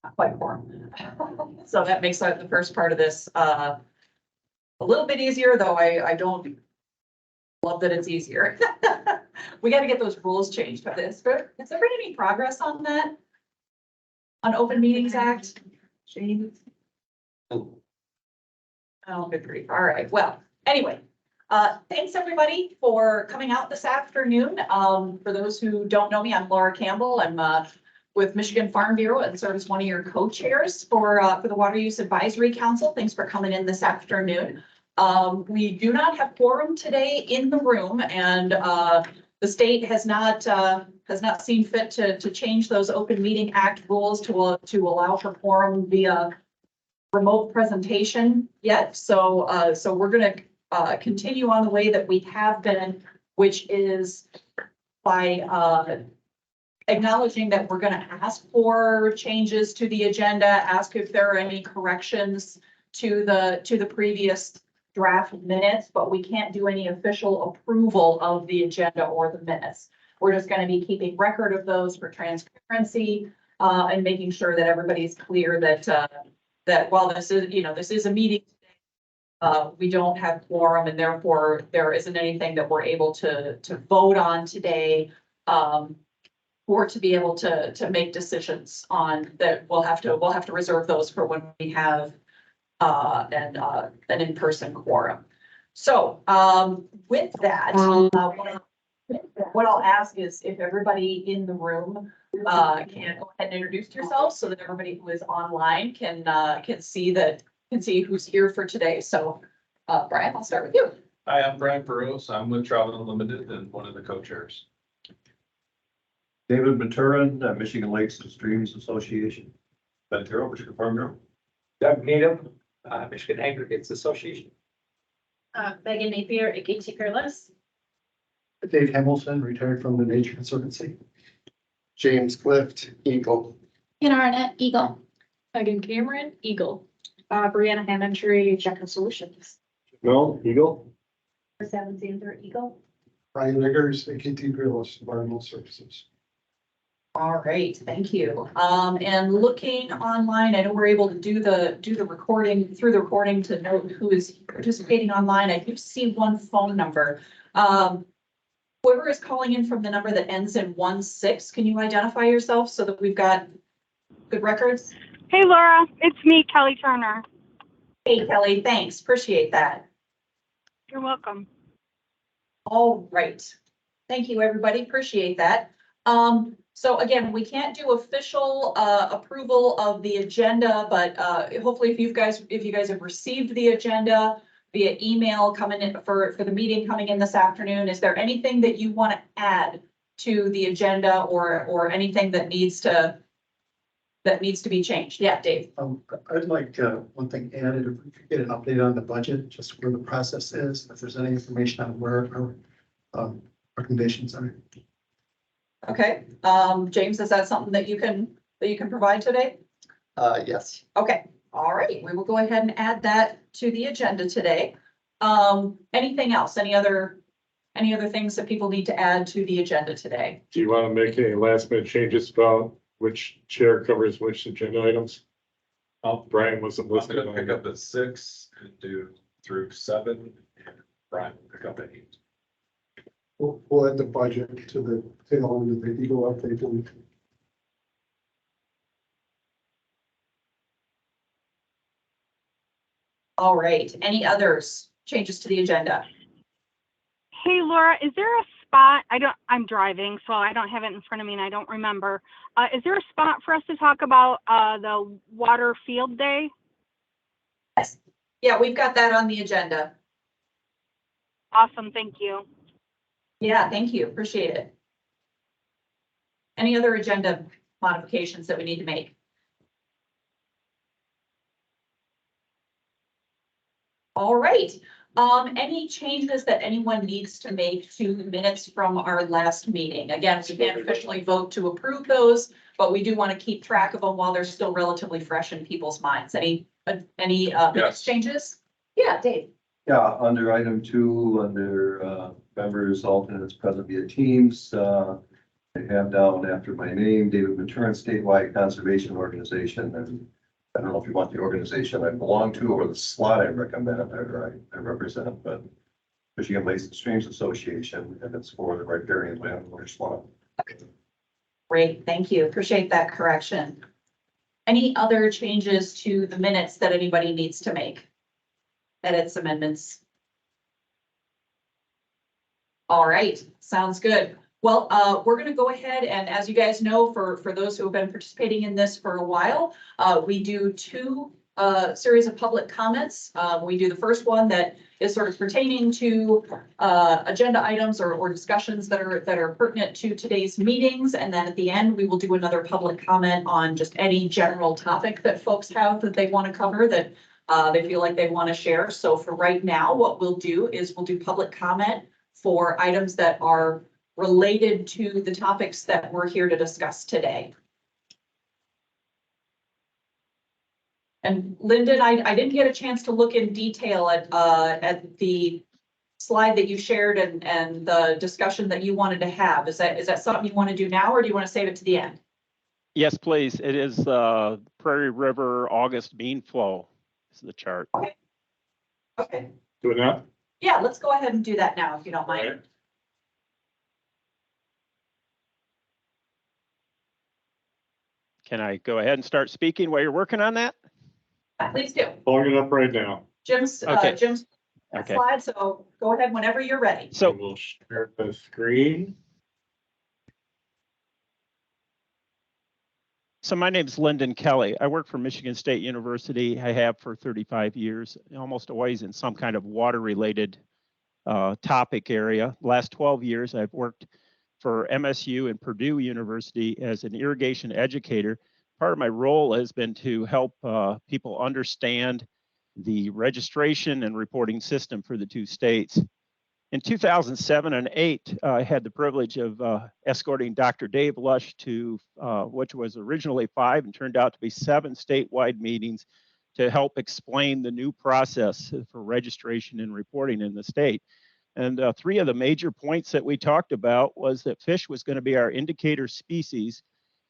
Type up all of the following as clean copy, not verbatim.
not quite quorum. So that makes the first part of this a little bit easier, though I don't love that it's easier. We got to get those rules changed. Has there been any progress on that? On Open Meetings Act? James? Oh, good grief. All right. Well, anyway, thanks everybody for coming out this afternoon. For those who don't know me, I'm Laura Campbell. I'm with Michigan Farm Bureau and serve as one of your co-chairs for the Water Use Advisory Council. Thanks for coming in this afternoon. We do not have quorum today in the room, and the state has not seen fit to change those Open Meeting Act rules to allow for quorum via remote presentation yet. So we're going to continue on the way that we have been, which is by acknowledging that we're going to ask for changes to the agenda, ask if there are any corrections to the previous draft minutes, but we can't do any official approval of the agenda or the minutes. We're just going to be keeping record of those for transparency and making sure that everybody's clear that while this is a meeting, we don't have quorum, and therefore there isn't anything that we're able to vote on today, or to be able to make decisions on that. We'll have to reserve those for when we have an in-person quorum. So with that, what I'll ask is if everybody in the room can go ahead and introduce yourselves so that everybody who is online can see who's here for today. So Brian, I'll start with you. Hi, I'm Brian Burrows. I'm with Travel Unlimited and one of the co-chairs. David Maturin, Michigan Lakes and Streams Association. Ben Terrell, Michigan Farm Bureau. Doug Needham, Michigan Aggregates Association. Megan Napier, AKT Peerless. Dave Hamilton, retired from the Nature Conservancy. James Clift, Eagle. Anna Arnett, Eagle. Megan Cameron, Eagle. Brianna Hammondry, Checker Solutions. No, Eagle. 17 Eagle. Brian Liggers, AKT Peerless, Environmental Services. All right, thank you. And looking online, I know we're able to do the recording through the recording to note who is participating online. I do see one phone number. Whoever is calling in from the number that ends in 16, can you identify yourself so that we've got good records? Hey Laura, it's me, Kelly Turner. Hey Kelly, thanks. Appreciate that. You're welcome. All right. Thank you, everybody. Appreciate that. So again, we can't do official approval of the agenda, but hopefully if you guys have received the agenda via email coming in for the meeting coming in this afternoon, is there anything that you want to add to the agenda or anything that needs to be changed? Yeah, Dave. I'd like one thing added, if we could get an update on the budget, just where the process is, if there's any information on where our recommendations are. Okay, James, is that something that you can provide today? Yes. Okay, all right, we will go ahead and add that to the agenda today. Anything else? Any other things that people need to add to the agenda today? Do you want to make any last minute changes about which chair covers which agenda items? Brian wasn't I'm listed. gonna pick up at 6 and do through 7, and Brian will pick up at 8. We'll add the budget to the tail end of the Eagle update. All right, any others changes to the agenda? Hey Laura, is there a spot? I'm driving, so I don't have it in front of me and I don't remember. Is there a spot for us to talk about the water field day? Yes. Yeah, we've got that on the agenda. Awesome, thank you. Yeah, thank you. Appreciate it. Any other agenda modifications that we need to make? All right. Any changes that anyone needs to make to the minutes from our last meeting? Again, we can't officially vote to approve those, but we do want to keep track of them while they're still relatively fresh in people's minds. Any minutes changes? Yeah, Dave. Yeah, under item 2, under members, alternates present via Teams, I have down after my name, David Maturin, statewide conservation organization, and I don't know if you want the organization I belong to or the slot I recommend or I represent, but Michigan Lakes and Streams Association, and it's for the riparian landowner slot. Great, thank you. Appreciate that correction. Any other changes to the minutes that anybody needs to make? Edits, amendments? All right, sounds good. Well, we're going to go ahead and, as you guys know, for those who have been participating in this for a while, we do two series of public comments. We do the first one that is sort of pertaining to agenda items or discussions that are pertinent to today's meetings. And then at the end, we will do another public comment on just any general topic that folks have that they want to cover that they feel like they want to share. So for right now, what we'll do is we'll do public comment for items that are related to the topics that we're here to discuss today. And Lyndon, I didn't get a chance to look in detail at the slide that you shared and the discussion that you wanted to have. Is that something you want to do now, or do you want to save it to the end? Yes, please. It is Prairie River August mean flow. This is the chart. Okay. Do it now? Yeah, let's go ahead and do that now, if you don't mind. Right. Can I go ahead and start speaking while you're working on that? Please do. Pulling it up right now. Jim's Okay. Okay. slide, so go ahead whenever you're ready. So We'll share the screen. So my name is Lyndon Kelly. I work for Michigan State University. I have for 35 years, almost always in some kind of water-related topic area. Last 12 years, I've worked for MSU and Purdue University as an irrigation educator. Part of my role has been to help people understand the registration and reporting system for the two states. In 2007 and 8, I had the privilege of escorting Dr. Dave Lush to which was originally 5 and turned out to be 7 statewide meetings to help explain the new process for registration and reporting in the state. And 3 of the major points that we talked about was that fish was going to be our indicator species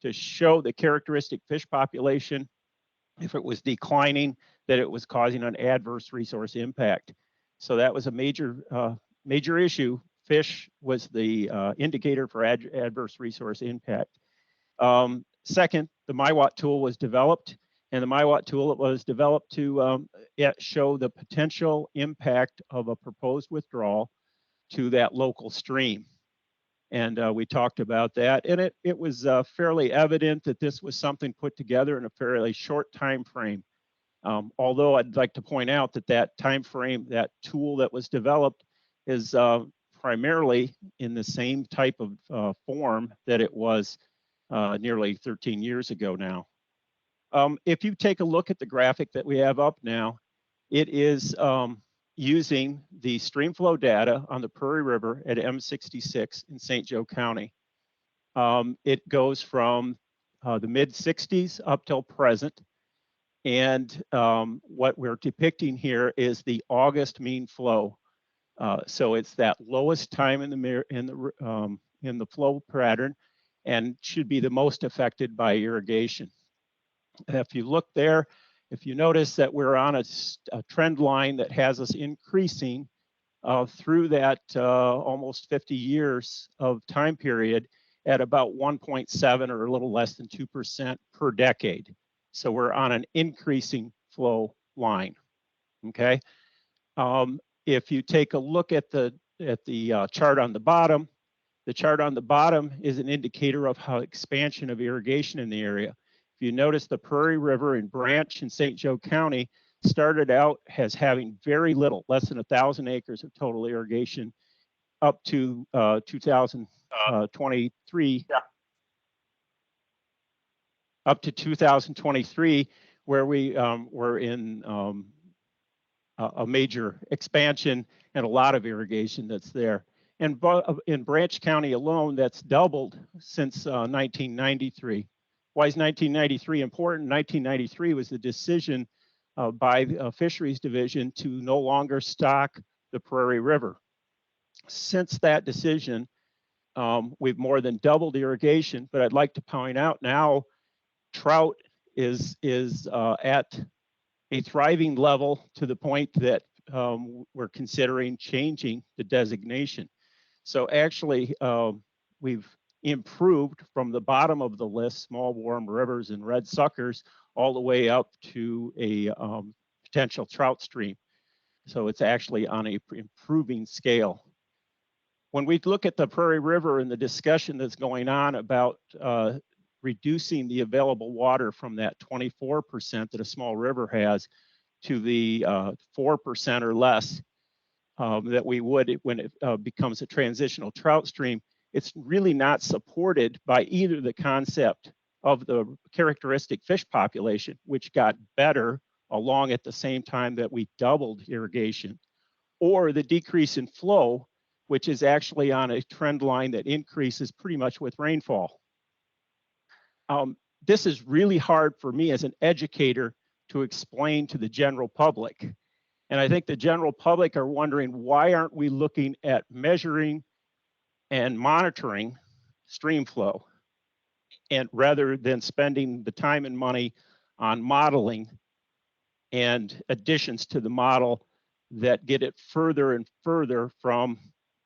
to show the characteristic fish population. If it was declining, that it was causing an adverse resource impact. So that was a major issue. Fish was the indicator for adverse resource impact. Second, the MIWAT tool was developed, and the MIWAT tool was developed to show the potential impact of a proposed withdrawal to that local stream. And we talked about that, and it was fairly evident that this was something put together in a fairly short time frame. Although I'd like to point out that that time frame, that tool that was developed is primarily in the same type of form that it was nearly 13 years ago now. If you take a look at the graphic that we have up now, it is using the stream flow data on the Prairie River at M66 in St. Joe County. It goes from the mid 60s up till present. And what we're depicting here is the August mean flow. So it's that lowest time in the flow pattern and should be the most affected by irrigation. If you look there, if you notice that we're on a trend line that has us increasing through that almost 50 years of time period at about 1.7 or a little less than 2% per decade. So we're on an increasing flow line, okay? If you take a look at the chart on the bottom is an indicator of how expansion of irrigation in the area. If you notice, the Prairie River and Branch in St. Joe County started out as having very little, less than 1,000 acres of total irrigation up to 2023. Up to 2023, where we were in a major expansion and a lot of irrigation that's there. And in Branch County alone, that's doubled since 1993. Why is 1993 important? 1993 was the decision by the Fisheries Division to no longer stock the Prairie River. Since that decision, We've more than doubled irrigation, but I'd like to point out now trout is at a thriving level to the point that we're considering changing the designation. So actually, we've improved from the bottom of the list, small warm rivers and red suckers, all the way up to a potential trout stream. So it's actually on a improving scale. When we look at the Prairie River and the discussion that's going on about reducing the available water from that 24% that a small river has to the 4% or less that we would when it becomes a transitional trout stream, it's really not supported by either the concept of the characteristic fish population, which got better along at the same time that we doubled irrigation, or the decrease in flow, which is actually on a trend line that increases pretty much with rainfall. This is really hard for me as an educator to explain to the general public. And I think the general public are wondering, why aren't we looking at measuring and monitoring stream flow, and rather than spending the time and money on modeling and additions to the model that get it further and further from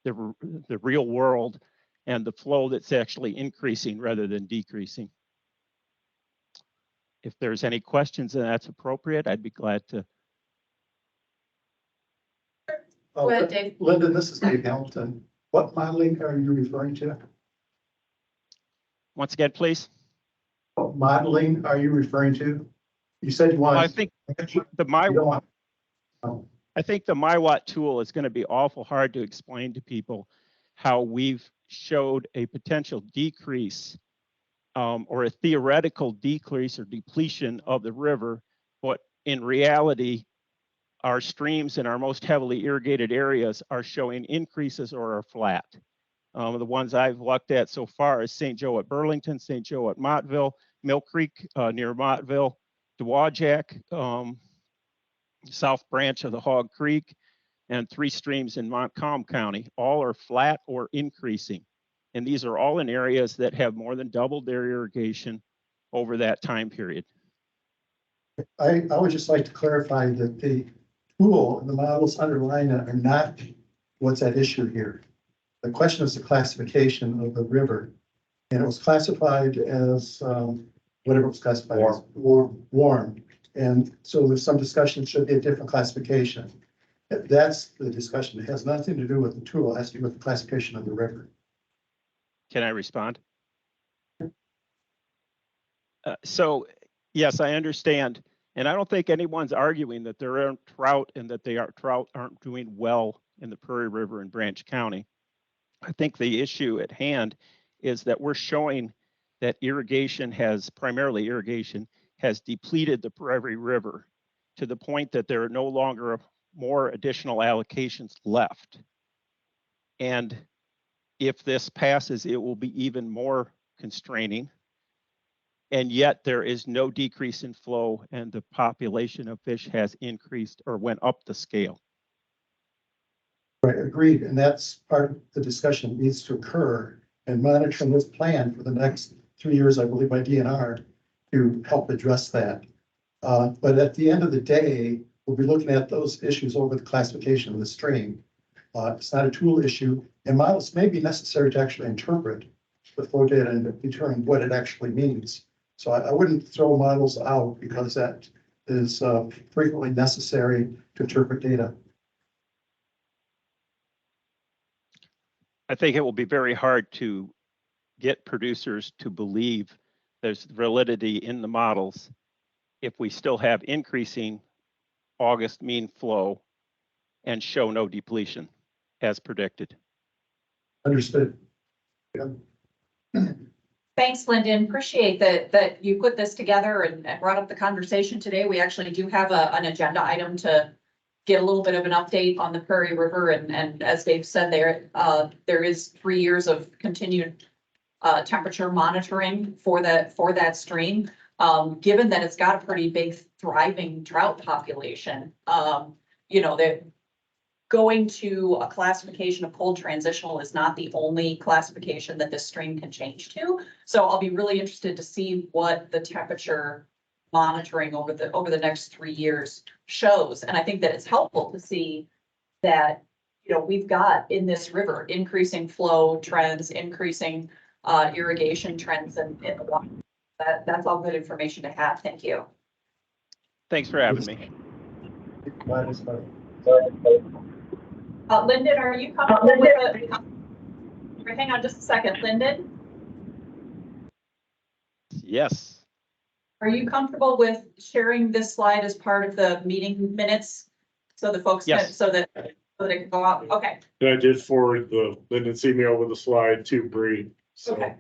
the real world and the flow that's actually increasing rather than decreasing. If there's any questions and that's appropriate, I'd be glad to. Go ahead, Dave. Lyndon, this is Dave Hamilton. What modeling are you referring to? Once again, please. What modeling are you referring to? You said you want. I think the MyWatt tool is going to be awful hard to explain to people how we've showed a potential decrease or a theoretical decrease or depletion of the river, but in reality, our streams in our most heavily irrigated areas are showing increases or are flat. The ones I've looked at so far is St. Joe at Burlington, St. Joe at Mottville, Mill Creek near Mottville, Dowagiac, South Branch of the Hog Creek, and 3 streams in Montcalm County. All are flat or increasing. And these are all in areas that have more than doubled their irrigation over that time period. I would just like to clarify that the tool and the models underlying it are not what's at issue here. The question is the classification of the river. And it was classified as whatever it was classified as, warm. And so there's some discussion, should be a different classification. That's the discussion. It has nothing to do with the tool. It has to do with the classification of the river. Can I respond? So yes, I understand. And I don't think anyone's arguing that there aren't trout and that trout aren't doing well in the Prairie River and Branch County. I think the issue at hand is that we're showing that primarily irrigation has depleted the Prairie River to the point that there are no longer more additional allocations left. And if this passes, it will be even more constraining. And yet there is no decrease in flow and the population of fish has increased or went up the scale. Right, agreed. And that's part of the discussion that needs to occur, and monitoring this plan for the next 3 years, I believe, by DNR to help address that. But at the end of the day, we'll be looking at those issues over the classification of the stream. It's not a tool issue, and models may be necessary to actually interpret the flow data and determine what it actually means. So I wouldn't throw models out because that is frequently necessary to interpret data. I think it will be very hard to get producers to believe there's validity in the models if we still have increasing August mean flow and show no depletion as predicted. Understood. Yeah. Thanks, Lyndon. Appreciate that you put this together and brought up the conversation today. We actually do have an agenda item to get a little bit of an update on the Prairie River. And as Dave said, there is 3 years of continued temperature monitoring for that stream. Given that it's got a pretty big thriving trout population, that going to a classification of cold transitional is not the only classification that this stream can change to. So I'll be really interested to see what the temperature monitoring over the next 3 years shows. And I think that it's helpful to see that, you know, we've got in this river increasing flow trends, increasing irrigation trends in the water. That's all good information to have. Thank you. Thanks for having me. Lyndon, are you comfortable with the, hang on just a second, Lyndon, Yes. are you comfortable with sharing this slide as part of the meeting minutes? So the folks, Yes. so that it can go out, okay, And I did forward the Lyndon's email with the slide to Bree. So, okay.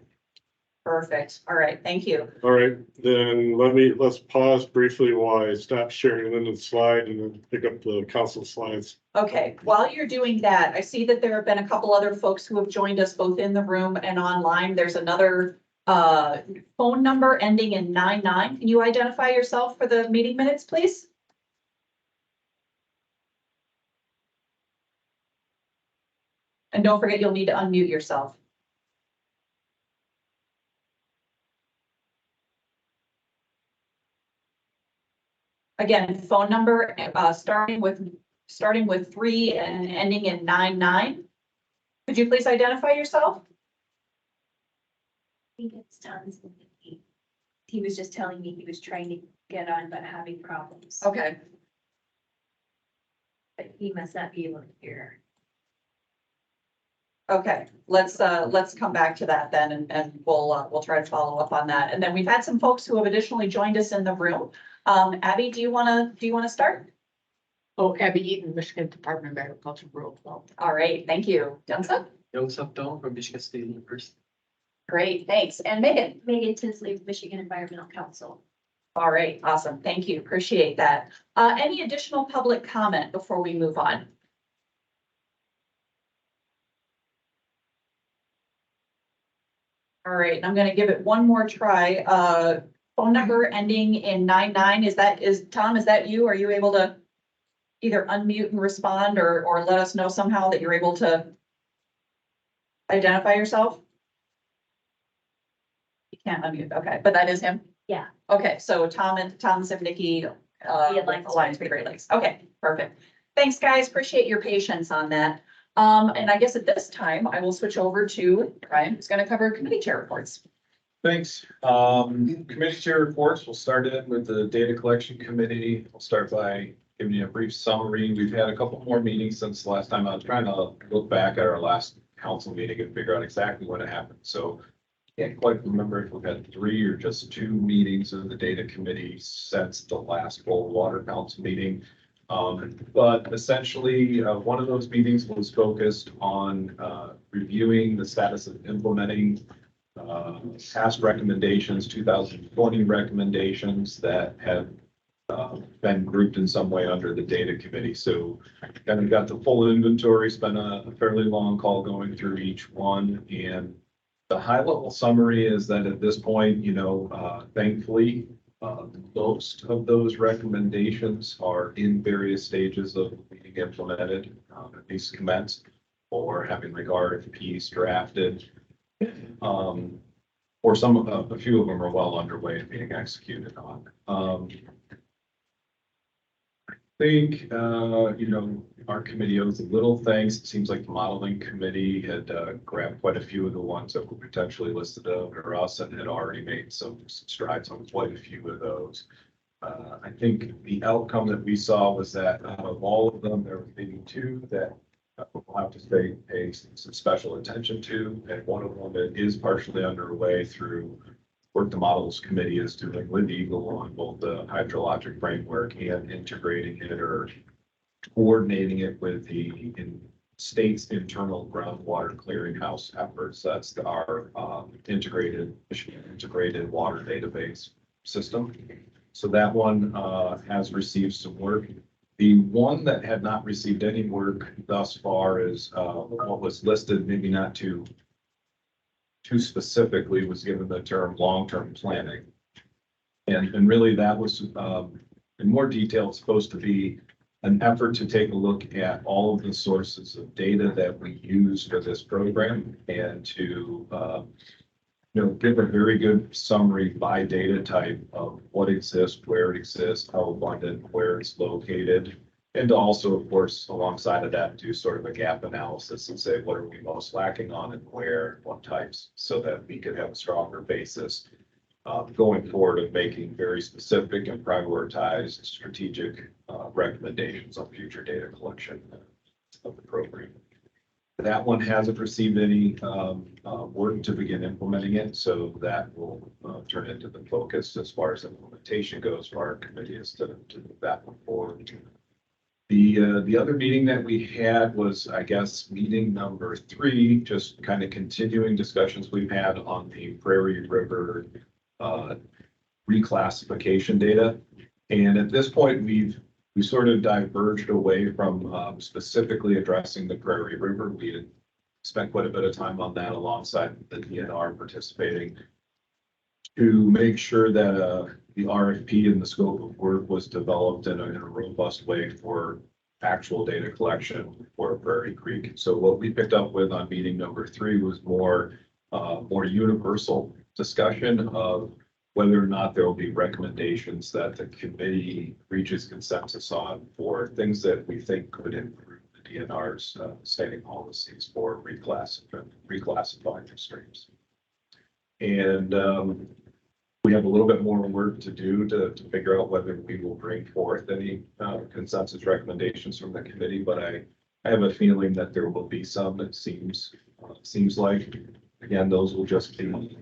Perfect, all right, thank you. all right, then let's pause briefly while I stop sharing Lyndon's slide and then pick up the council slides. Okay, while you're doing that, I see that there have been a couple other folks who have joined us both in the room and online. There's another phone number ending in 99. Can you identify yourself for the meeting minutes, please? And don't forget, you'll need to unmute yourself. Again, phone number, starting with 3 and ending in 99. Could you please identify yourself? I think it's Tom's. He was just telling me he was trying to get on, but having problems. Okay. But he must not be able to hear. Okay, let's come back to that then, and we'll try to follow up on that. And then we've had some folks who have additionally joined us in the room. Abby, do you wanna start? Oh, Abby Eaton, Michigan Department of Agriculture Rural Development. All right, thank you. Johnson? Joseph Dahl from Michigan State University. Great, thanks. And Megan? Megan Tinsley, Michigan Environmental Council. All right, awesome. Thank you. Appreciate that. Any additional public comment before we move on? All right, I'm gonna give it one more try. Phone number ending in 99. Tom, is that you? Are you able to either unmute and respond or let us know somehow that you're able to identify yourself? You can't unmute. Okay, but that is him? Yeah. Okay, so Tom Zimnicki, Alliance for the Great Lakes. Okay, perfect. Thanks, guys. Appreciate your patience on that. And I guess at this time, I will switch over to Brian, who's gonna cover committee chair reports. Thanks. Committee chair reports, we'll start in with the data collection committee. I'll start by giving you a brief summary. We've had a couple more meetings since the last time. I was trying to look back at our last council meeting and figure out exactly what happened. So can't quite remember if we've had 3 or just 2 meetings of the data committee since the last full water council meeting. But essentially, one of those meetings was focused on reviewing the status of implementing past recommendations, 2020 recommendations that have been grouped in some way under the data committee. So kind of got the full inventory, spent a fairly long call going through each one. And the high level summary is that at this point, thankfully, most of those recommendations are in various stages of being implemented, at least commenced, or having the RFPs drafted. Or a few of them are well underway and being executed on. I think, our committee owes a little thanks. It seems like the modeling committee had grabbed quite a few of the ones that were potentially listed under us and had already made some strides on quite a few of those. I think the outcome that we saw was that out of all of them, there were maybe 2 that we'll have to pay some special attention to, and one of them that is partially underway through work the models committee is doing with Eagle on both the hydrologic framework and integrating it or coordinating it with the state's internal groundwater clearinghouse efforts. That's our integrated water database system. So that one has received some work. The one that had not received any work thus far is what was listed, maybe not too specifically, was given the term long-term planning. And really that was in more detail, it's supposed to be an effort to take a look at all of the sources of data that we use for this program and to, give a very good summary by data type of what exists, where it exists, how abundant, where it's located. And to also, of course, alongside of that, do sort of a gap analysis and say, what are we most lacking on and where, what types, so that we could have a stronger basis going forward of making very specific and prioritized strategic recommendations on future data collection of the program. That one hasn't received any work to begin implementing it, so that will turn into the focus as far as implementation goes for our committee is to move that one forward. The other meeting that we had was, I guess, meeting number 3, just kind of continuing discussions we've had on the Prairie River reclassification data. And at this point, we sort of diverged away from specifically addressing the Prairie River. We had spent quite a bit of time on that alongside the DNR participating to make sure that the RFP and the scope of work was developed in a robust way for actual data collection for Prairie Creek. So what we picked up with on meeting number 3 was more universal discussion of whether or not there will be recommendations that the committee reaches consensus on for things that we think could improve the DNR's standing policies for reclassifying the streams. And we have a little bit more work to do to figure out whether we will bring forth any consensus recommendations from the committee, but I have a feeling that there will be some. It seems like, again, those will just be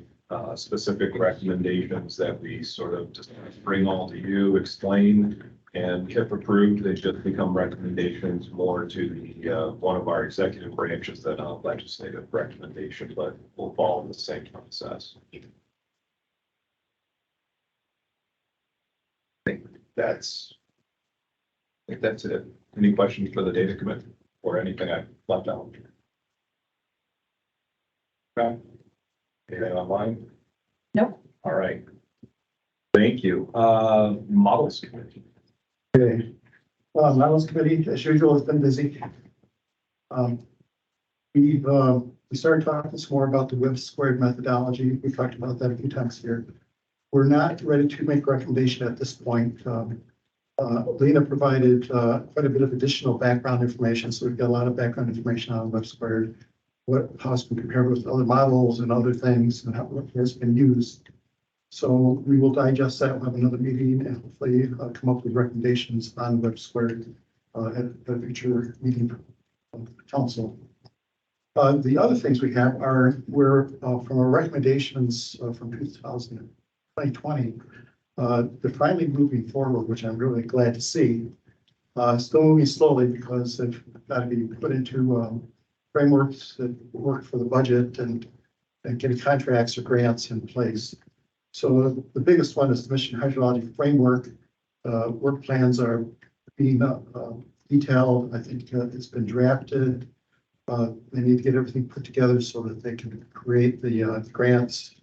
specific recommendations that we sort of just bring all to you, explain, and if approved, they just become recommendations more to the one of our executive branches than a legislative recommendation, but will follow the same process. I think that's it. Any questions for the data committee or anything I left out? Okay. Anything online? Nope. All right. Thank you. Models committee. Okay. Models committee, as usual, has been busy. We started talking some more about the web squared methodology. We talked about that a few times here. We're not ready to make a recommendation at this point. Lena provided quite a bit of additional background information, so we've got a lot of background information on web squared, how it's been compared with other models and other things, and how it has been used. So we will digest that. We'll have another meeting and hopefully come up with recommendations on web squared at a future meeting of the council. The other things we have are from our recommendations from 2020, they're finally moving forward, which I'm really glad to see. Still moving slowly because they've got to be put into frameworks that work for the budget and getting contracts or grants in place. So the biggest one is the Michigan Hydrology Framework. Work plans are being detailed. I think it's been drafted. They need to get everything put together so that they can create the grants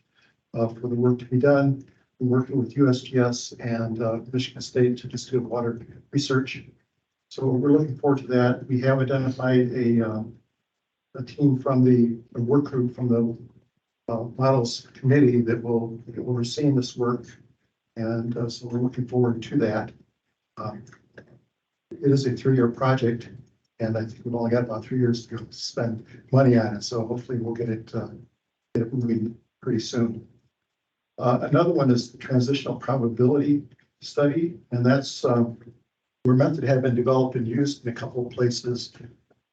for the work to be done. We're working with USGS and Michigan State to just do water research. So we're looking forward to that. We have identified a team from the work group from the models committee that will be overseeing this work. And so we're looking forward to that. It is a 3-year project, and I think we've only got about 3 years to spend money on it. So hopefully we'll get it moving pretty soon. Another one is the transitional probability study, and that's where method had been developed and used in a couple of places.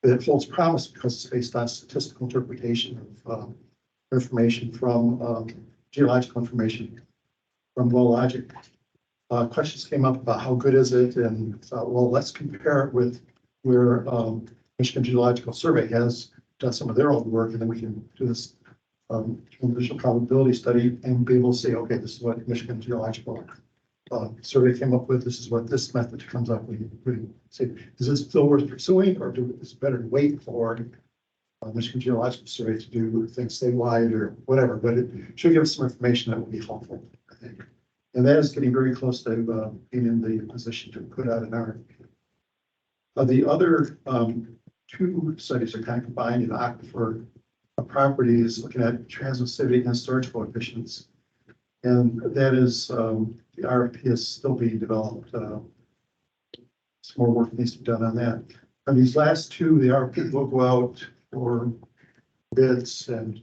It holds promise because it's based on statistical interpretation of information from geological information from WellLogic. Questions came up about how good is it, and thought, well, let's compare it with where Michigan Geological Survey has done some of their own work, and then we can do this transitional probability study and be able to say, okay, this is what Michigan Geological Survey came up with. This is what this method comes up with. We say, is this still worth pursuing, or is it better to wait for Michigan Geological Survey to do things statewide or whatever? But it should give us some information that will be helpful, I think. And that is getting very close to being in the position to put out an RFP. The other two studies are kind of combined in aquifer properties, looking at transmissivity and storage coefficients. And that is, the RFP is still being developed. Some more work needs to be done on that. And these last two, the RFP will go out for bids, and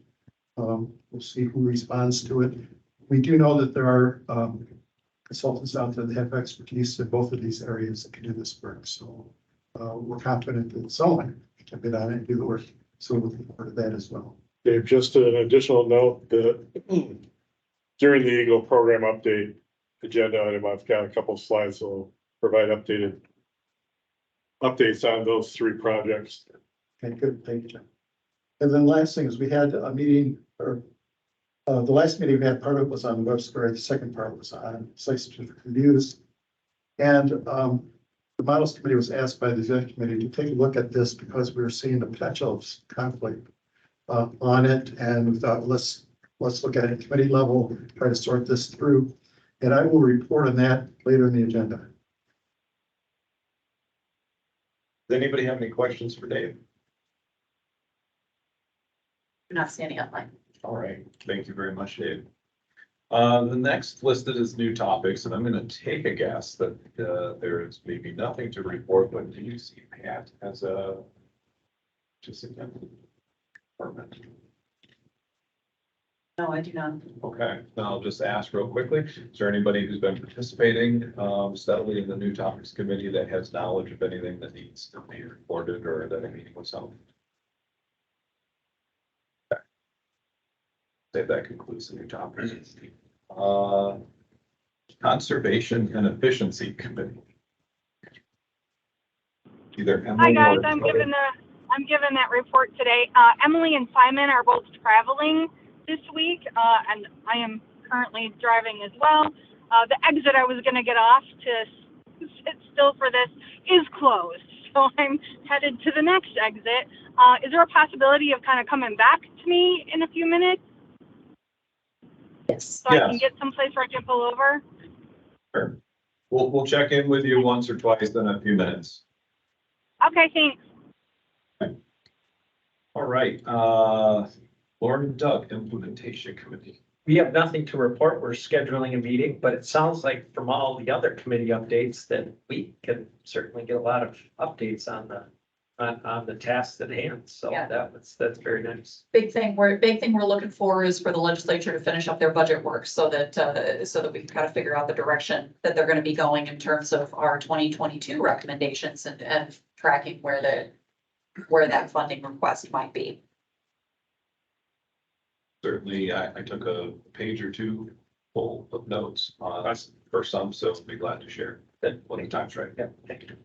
we'll see who responds to it. We do know that there are consultants out there that have expertise in both of these areas that can do this work. So we're confident that someone can bid on it and do the work. So we're looking forward to that as well. Dave, just an additional note that during the Eagle program update agenda item, I've got a couple of slides that will provide updates on those three projects. Okay, good. Thank you, John. And then last thing is we had a meeting, or the last meeting we had, part of it was on Webster, the second part was on site certificate reviews. And the models committee was asked by the executive committee to take a look at this because we were seeing the potential of conflict on it. And we thought, let's look at it at committee level, try to sort this through. And I will report on that later in the agenda. Does anybody have any questions for Dave? You're not standing up, Mike. All right, thank you very much, Dave. The next listed is new topics, and I'm gonna take a guess that there is maybe nothing to report, but do you see Pat as a participant? Department? No, I do not. Okay, then I'll just ask real quickly, is there anybody who's been participating steadily in the new topics committee that has knowledge of anything that needs to be reported or that a meeting was held? Okay. Say that concludes the new topics. Conservation and Efficiency Committee. Either Hi Emily guys, or I'm Troy. given that report today. Emily and Simon are both traveling this week, and I am currently driving as well. The exit I was going to get off to sit still for this is closed, so I'm headed to the next exit. Is there a possibility of kind of coming back to me in a few minutes Yes. so I Yes. can get someplace where I can pull over? Sure. We'll check in with you once or twice in a few minutes. Okay, thanks. All right, Lauren and Doug, Implementation Committee. We have nothing to report. We're scheduling a meeting, but it sounds like from all the other committee updates that we can certainly get a lot of updates on the tasks at hand. So Yeah. that's very nice. Big thing we're looking for is for the legislature to finish up their budget work so that we can kind of figure out the direction that they're gonna be going in terms of our 2022 recommendations and tracking where that funding request might be. Certainly, I took a page or two full of notes for some, so I'll be glad to share that when the time's right. Yeah, thank you.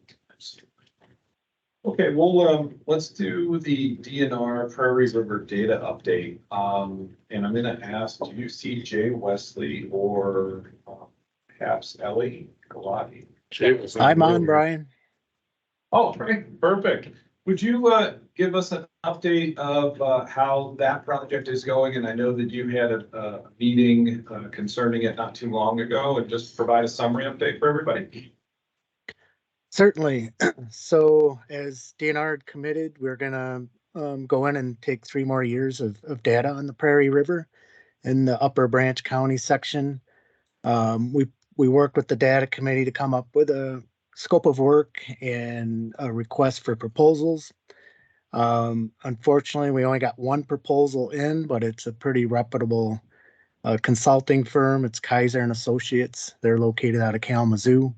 Okay, well, let's do the DNR Prairie River data update. And I'm gonna ask, do you see Jay Wesley or perhaps Ellie Galati? I'm on, Brian. Oh, great, perfect. Would you give us an update of how that project is going? And I know that you had a meeting concerning it not too long ago, and just provide a summary update for everybody. Certainly. So as DNR had committed, we're gonna go in and take 3 more years of data on the Prairie River in the Upper Branch County section. We worked with the data committee to come up with a scope of work and a request for proposals. Unfortunately, we only got one proposal in, but it's a pretty reputable consulting firm. It's Kaiser and Associates. They're located out of Kalamazoo.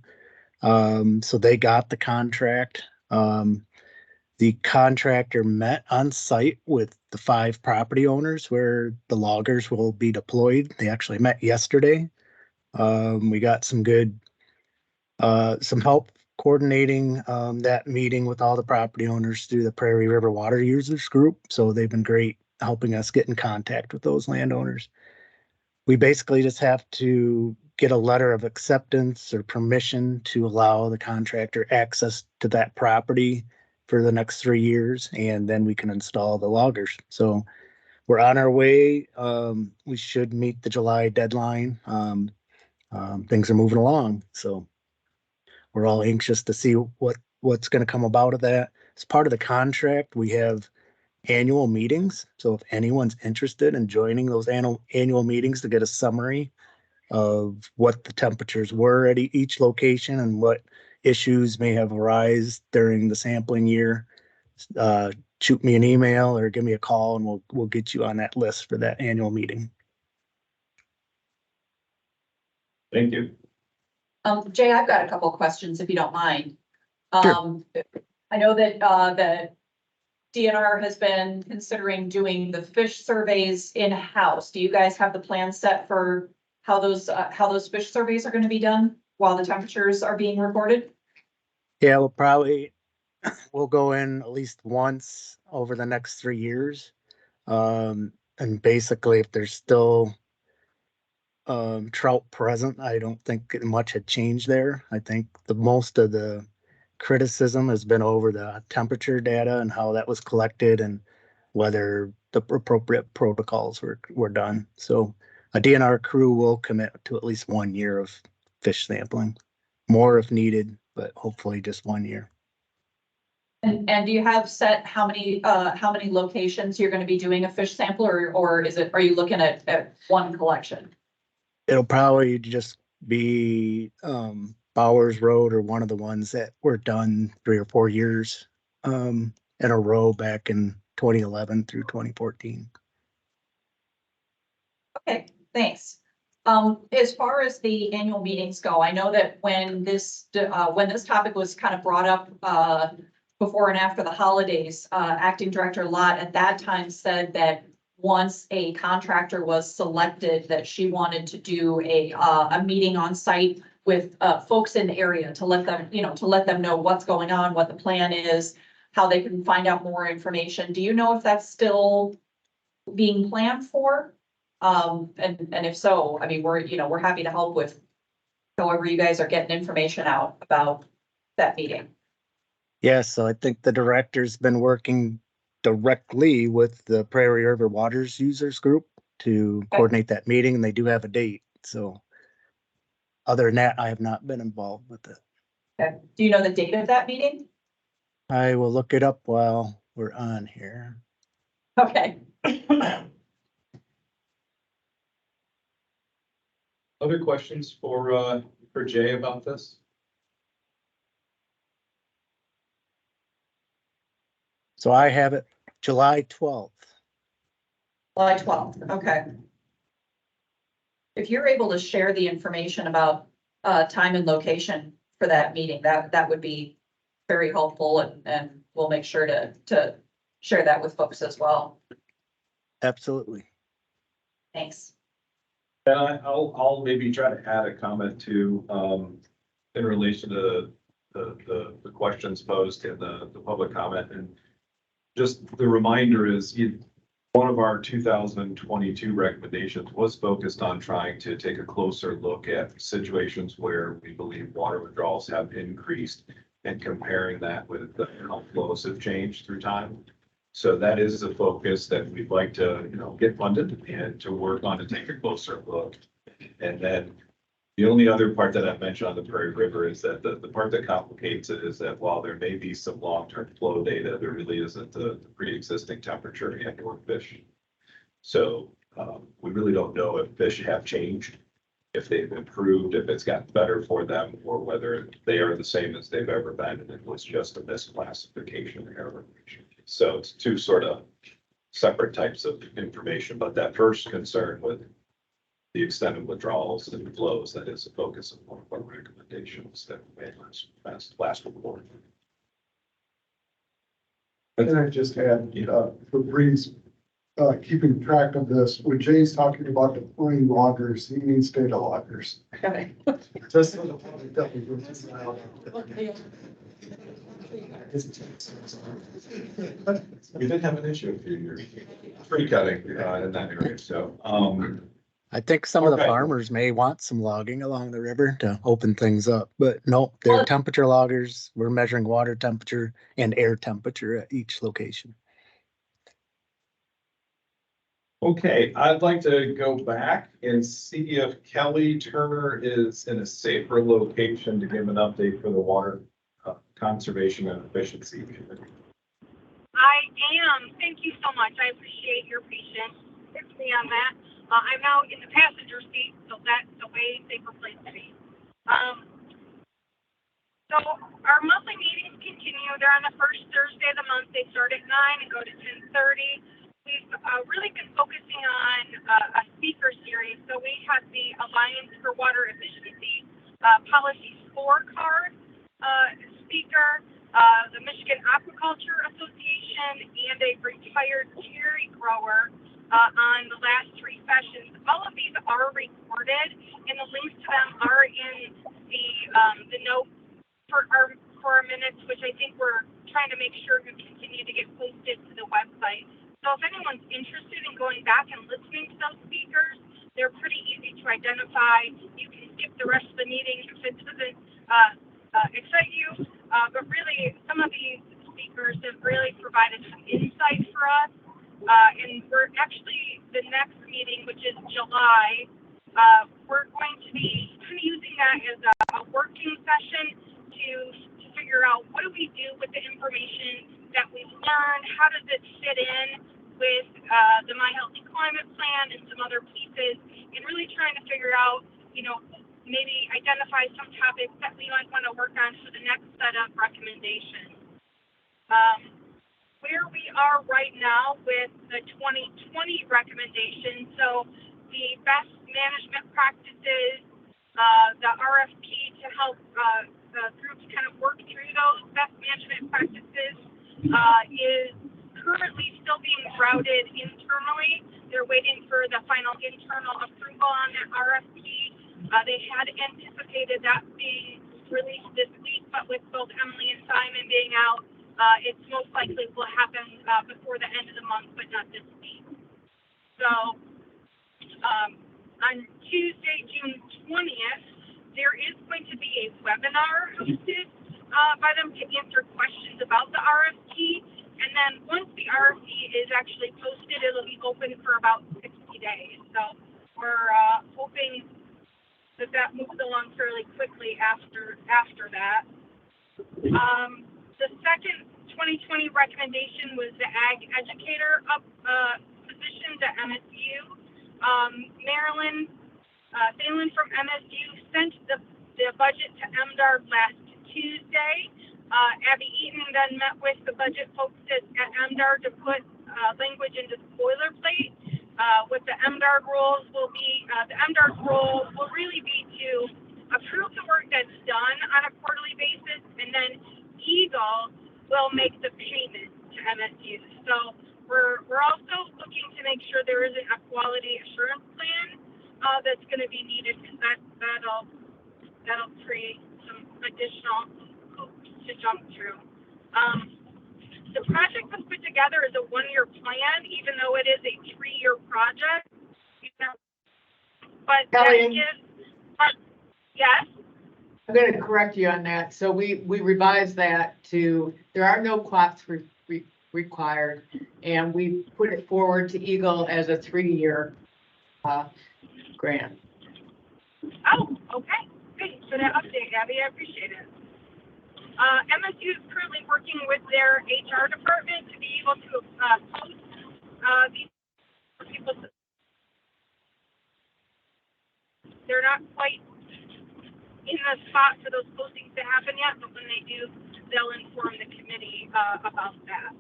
So they got the contract. The contractor met on site with the 5 property owners where the loggers will be deployed. They actually met yesterday. We got some help coordinating that meeting with all the property owners through the Prairie River Water Users Group. So they've been great helping us get in contact with those landowners. We basically just have to get a letter of acceptance or permission to allow the contractor access to that property for the next 3 years, and then we can install the loggers. So we're on our way. We should meet the July deadline. Things are moving along, so we're all anxious to see what what's gonna come about of that. As part of the contract, we have annual meetings. So if anyone's interested in joining those annual meetings to get a summary of what the temperatures were at each location and what issues may have arisen during the sampling year, shoot me an email or give me a call and we'll get you on that list for that annual meeting. Thank you. Jay, I've got a couple of questions if you don't mind. Sure. I know that, the DNR has been considering doing the fish surveys in-house. Do you guys have the plan set for how those fish surveys are gonna be done while the temperatures are being recorded? Yeah, we'll go in at least once over the next 3 years. And basically if there's still trout present, I don't think much had changed there. I think the most of the criticism has been over the temperature data and how that was collected and whether the appropriate protocols were done. So a DNR crew will commit to at least 1 year of fish sampling, more if needed, but hopefully just 1 year. And do you have set how many locations you're gonna be doing a fish sample or are you looking at one collection? It'll probably just be Bowers Road or one of the ones that were done 3 or 4 years in a row back in 2011 through 2014. Okay, thanks. As far as the annual meetings go, I know that when this topic was kind of brought up before and after the holidays, Acting Director Lott at that time said that once a contractor was selected, that she wanted to do a meeting on site with folks in the area to let them know what's going on, what the plan is, how they can find out more information. Do you know if that's still being planned for? And if so, I mean, we're happy to help with however you guys are getting information out about that meeting. Yes, so I think the director's been working directly with the Prairie River Waters Users Group to coordinate that meeting, and they do have a date. So other than that, I have not been involved with it. Okay. Do you know the date of that meeting? I will look it up while we're on here. Okay. Other questions for Jay about this? So I have it July 12th. July 12th, okay. If you're able to share the information about time and location for that meeting, that would be very helpful and we'll make sure to share that with folks as well. Absolutely. Thanks. And I'll maybe try to add a comment to, in relation to the questions posed in the public comment. And just the reminder is one of our 2022 recommendations was focused on trying to take a closer look at situations where we believe water withdrawals have increased and comparing that with how flows have changed through time. So that is a focus that we'd like to, get funded and to work on to take a closer look. And then the only other part that I mentioned on the Prairie River is that the part that complicates it is that while there may be some long-term flow data, there really isn't the pre-existing temperature and or fish. So we really don't know if fish have changed, if they've improved, if it's gotten better for them, or whether they are the same as they've ever been and it was just a misclassification error. So it's two sort of separate types of information, but that first concern with the extent of withdrawals and flows, that is the focus of one of our recommendations that we made last report. And I just add, for Breeze, keeping track of this, when Jay's talking about deploying loggers, he means data loggers. Okay. Just so the public doesn't. We did have an issue a few years, tree cutting in that area, so. I think some of the Okay. farmers may want some logging along the river to open things up, but no, they're temperature loggers. We're measuring water temperature and air temperature at each location. Okay, I'd like to go back and see if Kelly Turner is in a safer location to give an update for the water Conservation and Efficiency Committee. I am. Thank you so much. I appreciate your patience with me on that. I'm now in the passenger seat, so that's a way safer place to be. So our monthly meetings continue. They're on the first Thursday of the month. They start at 9 and go to 10:30. We've really been focusing on a speaker series. So we have the Alliance for Water Efficiency Policy Scorecard speaker, the Michigan Aquaculture Association, and a retired cherry grower on the last 3 sessions. All of these are recorded, and the links to them are in the note for our minutes, which I think we're trying to make sure to continue to get posted to the website. So if anyone's interested in going back and listening to those speakers, they're pretty easy to identify. You can skip the rest of the meeting if it doesn't excite you. But really, some of these speakers have really provided some insight for us. And we're actually, the next meeting, which is July, we're going to be kind of using that as a working session to figure out what do we do with the information that we've learned, how does it fit in with the My Healthy Climate Plan and some other pieces, and really trying to figure out, maybe identify some topics that we might want to work on for the next set of recommendations. Where we are right now with the 2020 recommendations, so the best management practices, the RFP to help the groups kind of work through those best management practices is currently still being routed internally. They're waiting for the final internal approval on that RFP. They had anticipated that being released this week, but with both Emily and Simon being out, it's most likely will happen before the end of the month, but not this week. So on Tuesday, June 20th, there is going to be a webinar hosted by them to answer questions about the RFP. And then once the RFP is actually posted, it'll be open for about 60 days. So we're hoping that moves along fairly quickly after that. The second 2020 recommendation was the ag educator positions at MSU. Marilyn Thalen from MSU sent the budget to MDARD last Tuesday. Abby Eaton then met with the budget folks at MDARD to put language into boilerplate. What the MDARD rules will be, the MDARD role will really be to approve the work that's done on a quarterly basis, and then Eagle will make the payment to MSU. So we're also looking to make sure there isn't a quality assurance plan that's going to be needed, because that'll create some additional hoops to jump through. The project was put together as a 1-year plan, even though it is a 3-year project. But Kelly, that gives, yes. I'm going to correct you on that. So we revised that to, there are no CLOPs required, and we put it forward to Eagle as a 3-year grant. Oh, okay. Thanks for that update, Abby. I appreciate it. MSU is currently working with their HR department to be able to post these people. They're not quite in the spot for those postings to happen yet, but when they do, they'll inform the committee about that.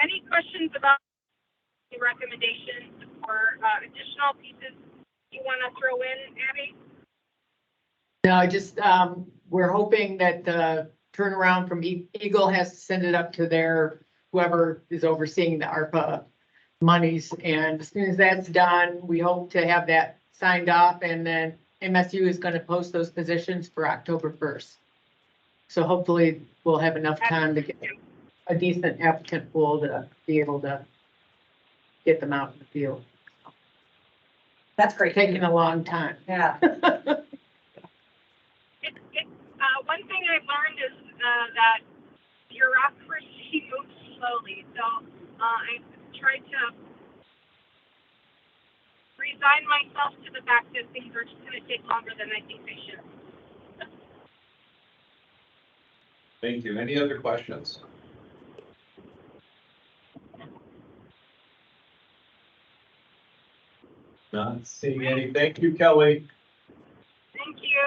Any questions about the recommendations or additional pieces you want to throw in, Abby? No, just, we're hoping that the turnaround from Eagle has to send it up to their, whoever is overseeing the ARPA monies. And as soon as that's done, we hope to have that signed off, and then MSU is going to post those positions for October 1st. So hopefully we'll have enough time to get a decent applicant pool to be able to get them out in the field. That's great. Taking a long time. Yeah. One thing I've learned is that bureaucracy moves slowly. So I tried to resign myself to the fact that things are just going to take longer than I think they should. Thank you. Any other questions? Not seeing any. Thank you, Kelly. Thank you.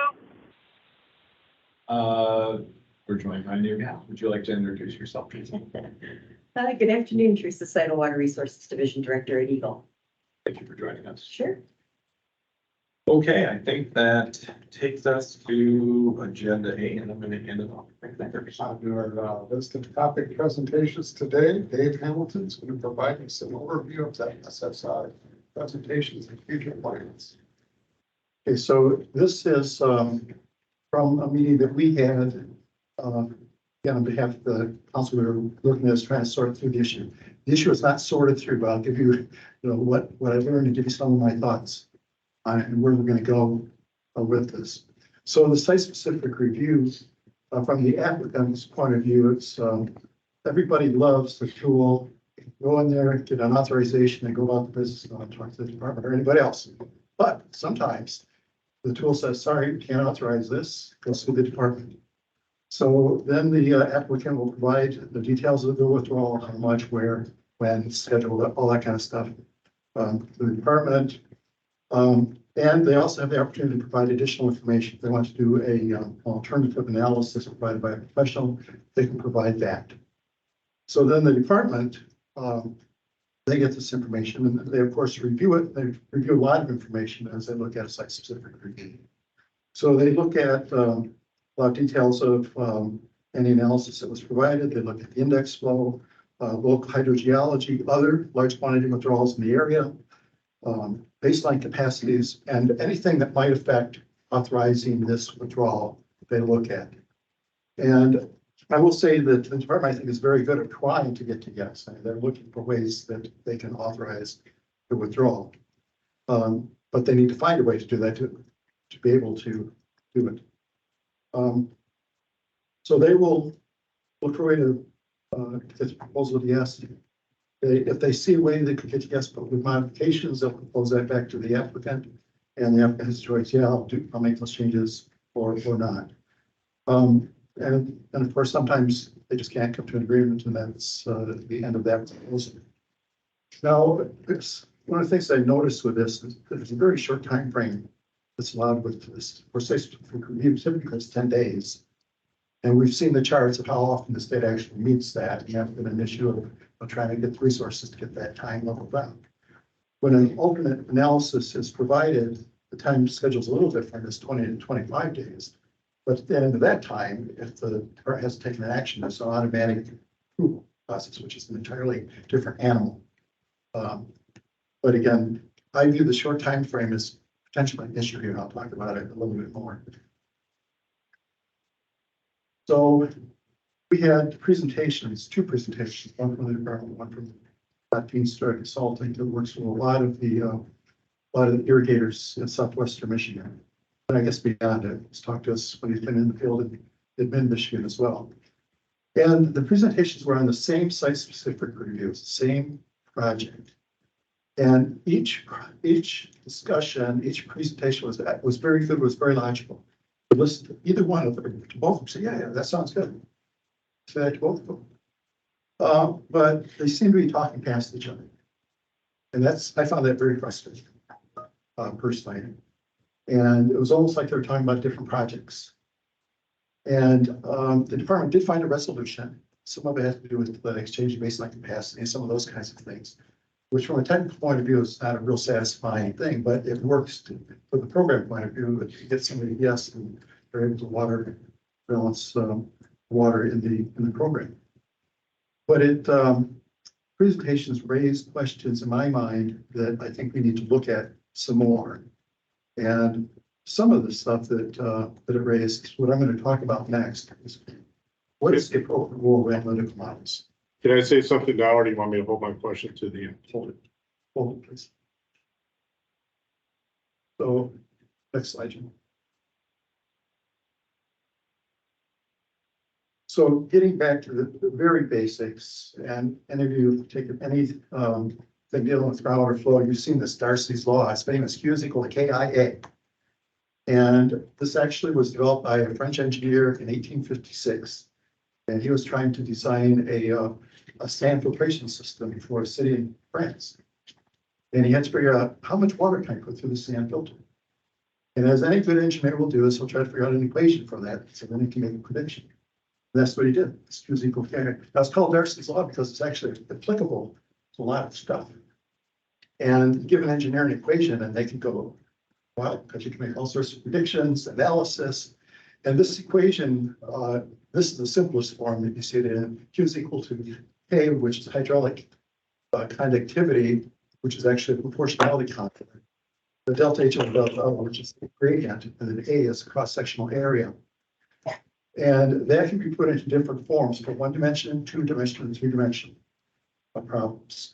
We're joined by you now. Would you like to introduce yourself, please? Hi, good afternoon, Teresa Seidel, Water Resources Division Director at Eagle. Thank you for joining us. Sure. Okay, I think that takes us to agenda A, and I'm going to hand it off. On your list of topic presentations today, Dave Hamilton's going to provide you some overview of that SSI presentations and future plans. Okay, so this is from a meeting that we had, again, on behalf of the council, we were looking at trying to sort through the issue. The issue is not sorted through, but I'll give you, what I learned and give you some of my thoughts on it and where we're going to go with this. So the site-specific reviews, from the applicant's point of view, it's everybody loves the tool. Go in there, get an authorization, and go about the business, not talk to the department or anybody else. But sometimes the tool says, sorry, we can't authorize this, goes through the department. So then the applicant will provide the details of the withdrawal, how much, where, when, schedule, all that kind of stuff. To the department. And they also have the opportunity to provide additional information. If they want to do a alternative analysis provided by a professional, they can provide that. So then the department, they get this information and they of course review it. They review a lot of information as they look at a site-specific review. So they look at a lot of details of any analysis that was provided. They look at the index flow, local hydrogeology, other large quantity withdrawals in the area, baseline capacities, and anything that might affect authorizing this withdrawal, they look at. And I will say that the department, I think, is very good at trying to get to yes. I mean, they're looking for ways that they can authorize the withdrawal. But they need to find a way to do that to be able to do it. So they will look for a way to get the proposal to yes. If they see a way they could get to yes, but with modifications, they'll propose that back to the applicant. And the applicant has a choice, yeah, I'll make those changes or not. And of course, sometimes they just can't come to an agreement, and that's the end of that proposal. Now, it's one of the things I noticed with this is that there's a very short time frame that's allowed with this. For site-specific review, typically it's 10 days. And we've seen the charts of how often the state actually meets that. And that's been an issue of trying to get the resources to get that time level down. When an alternate analysis is provided, the time schedule is a little different. It's 20 to 25 days. But at the end of that time, if the department has taken an action, it's an automatic approval process, which is an entirely different animal. But again, I view the short time frame as potentially an issue here, and I'll talk about it a little bit more. So we had presentations, two presentations, one from the department, one from Team Star Consulting that works with a lot of the irrigators in southwestern Michigan. And I guess beyond it, he's talked to us when he's been in the field in mid-Michigan as well. And the presentations were on the same site-specific reviews, same project. And each discussion, each presentation was very good, was very logical. But listen to either one of them, to both of them, say, yeah, that sounds good. Say that to both of them. But they seem to be talking past each other. And I found that very frustrating, personally. And it was almost like they were talking about different projects. And the department did find a resolution. Some of it has to do with the exchange of baseline capacity and some of those kinds of things, which from a technical point of view is not a real satisfying thing, but it works from the program point of view. If you get somebody yes, and they're able to balance water in the program. But presentations raised questions in my mind that I think we need to look at some more. And some of the stuff that it raised, what I'm going to talk about next is what is the appropriate role of analytical models? Can I say something now, or do you want me to hold my question to the end? Hold it, please. So, next slide, Jim. So getting back to the very basics, and any of you take any thing dealing with groundwater flow, you've seen this Darcy's law. It's famous, Q is equal to KIA. And this actually was developed by a French engineer in 1856. And he was trying to design a sand filtration system for a city in France. And he had to figure out how much water can I put through the sand filter. And as any good engineer will do is he'll try to figure out an equation for that, so then he can make a prediction. And that's what he did. It's Q is equal to K. Now it's called Darcy's Law because it's actually applicable to a lot of stuff. And give an engineer an equation and they can go, wow, because you can make all sorts of predictions, analysis. And this equation, this is the simplest form that you see it in. Q is equal to K, which is hydraulic conductivity, which is actually a proportionality constant. The delta H over delta L, which is the gradient, and then A is cross-sectional area. And that can be put into different forms for 1 dimension, 2 dimension, and 3 dimension problems.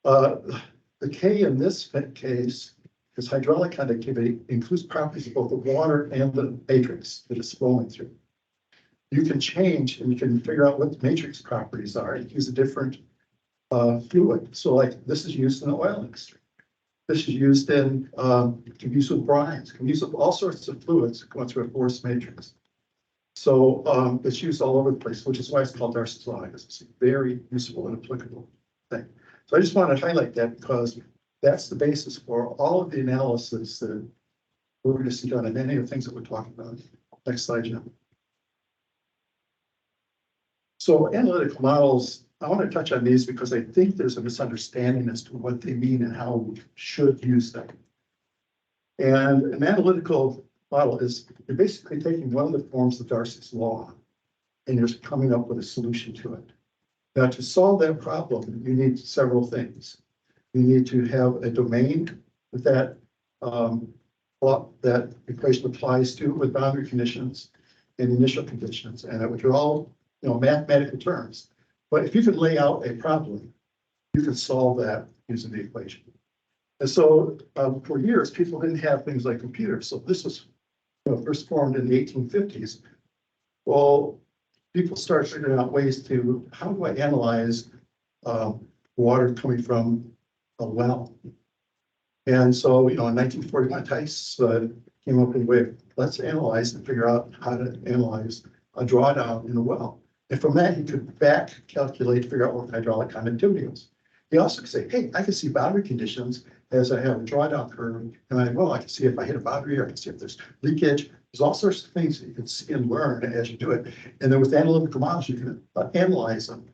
The K in this case is hydraulic conductivity, includes properties of both the water and the matrix that it's flowing through. You can change and you can figure out what the matrix properties are and use a different fluid. So like this is used in the oil industry. This is used in, can be used with brines, can be used with all sorts of fluids going through a porous matrix. So it's used all over the place, which is why it's called Darcy's Law, because it's a very useful and applicable thing. So I just want to highlight that because that's the basis for all of the analysis that we're going to see done and any of the things that we're talking about. Next slide, Jim. So analytical models, I want to touch on these because I think there's a misunderstanding as to what they mean and how we should use them. And an analytical model is you're basically taking one of the forms of Darcy's Law and you're coming up with a solution to it. Now, to solve that problem, you need several things. You need to have a domain that that equation applies to with boundary conditions and initial conditions, and which are all mathematical terms. But if you can lay out a problem, you can solve that using the equation. And so for years, people didn't have things like computers. So this was first formed in the 1850s. Well, people started figuring out ways to, how do I analyze water coming from a well? And so, in 1941, Tice came up with a way of, let's analyze and figure out how to analyze a drawdown in a well. And from that, he could back calculate, figure out what hydraulic conductivity was. He also could say, hey, I can see boundary conditions as I have a drawdown curve. And I can see if I hit a boundary, or I can see if there's leakage. There's all sorts of things that you can see and learn as you do it. And then with analytical models, you can analyze them.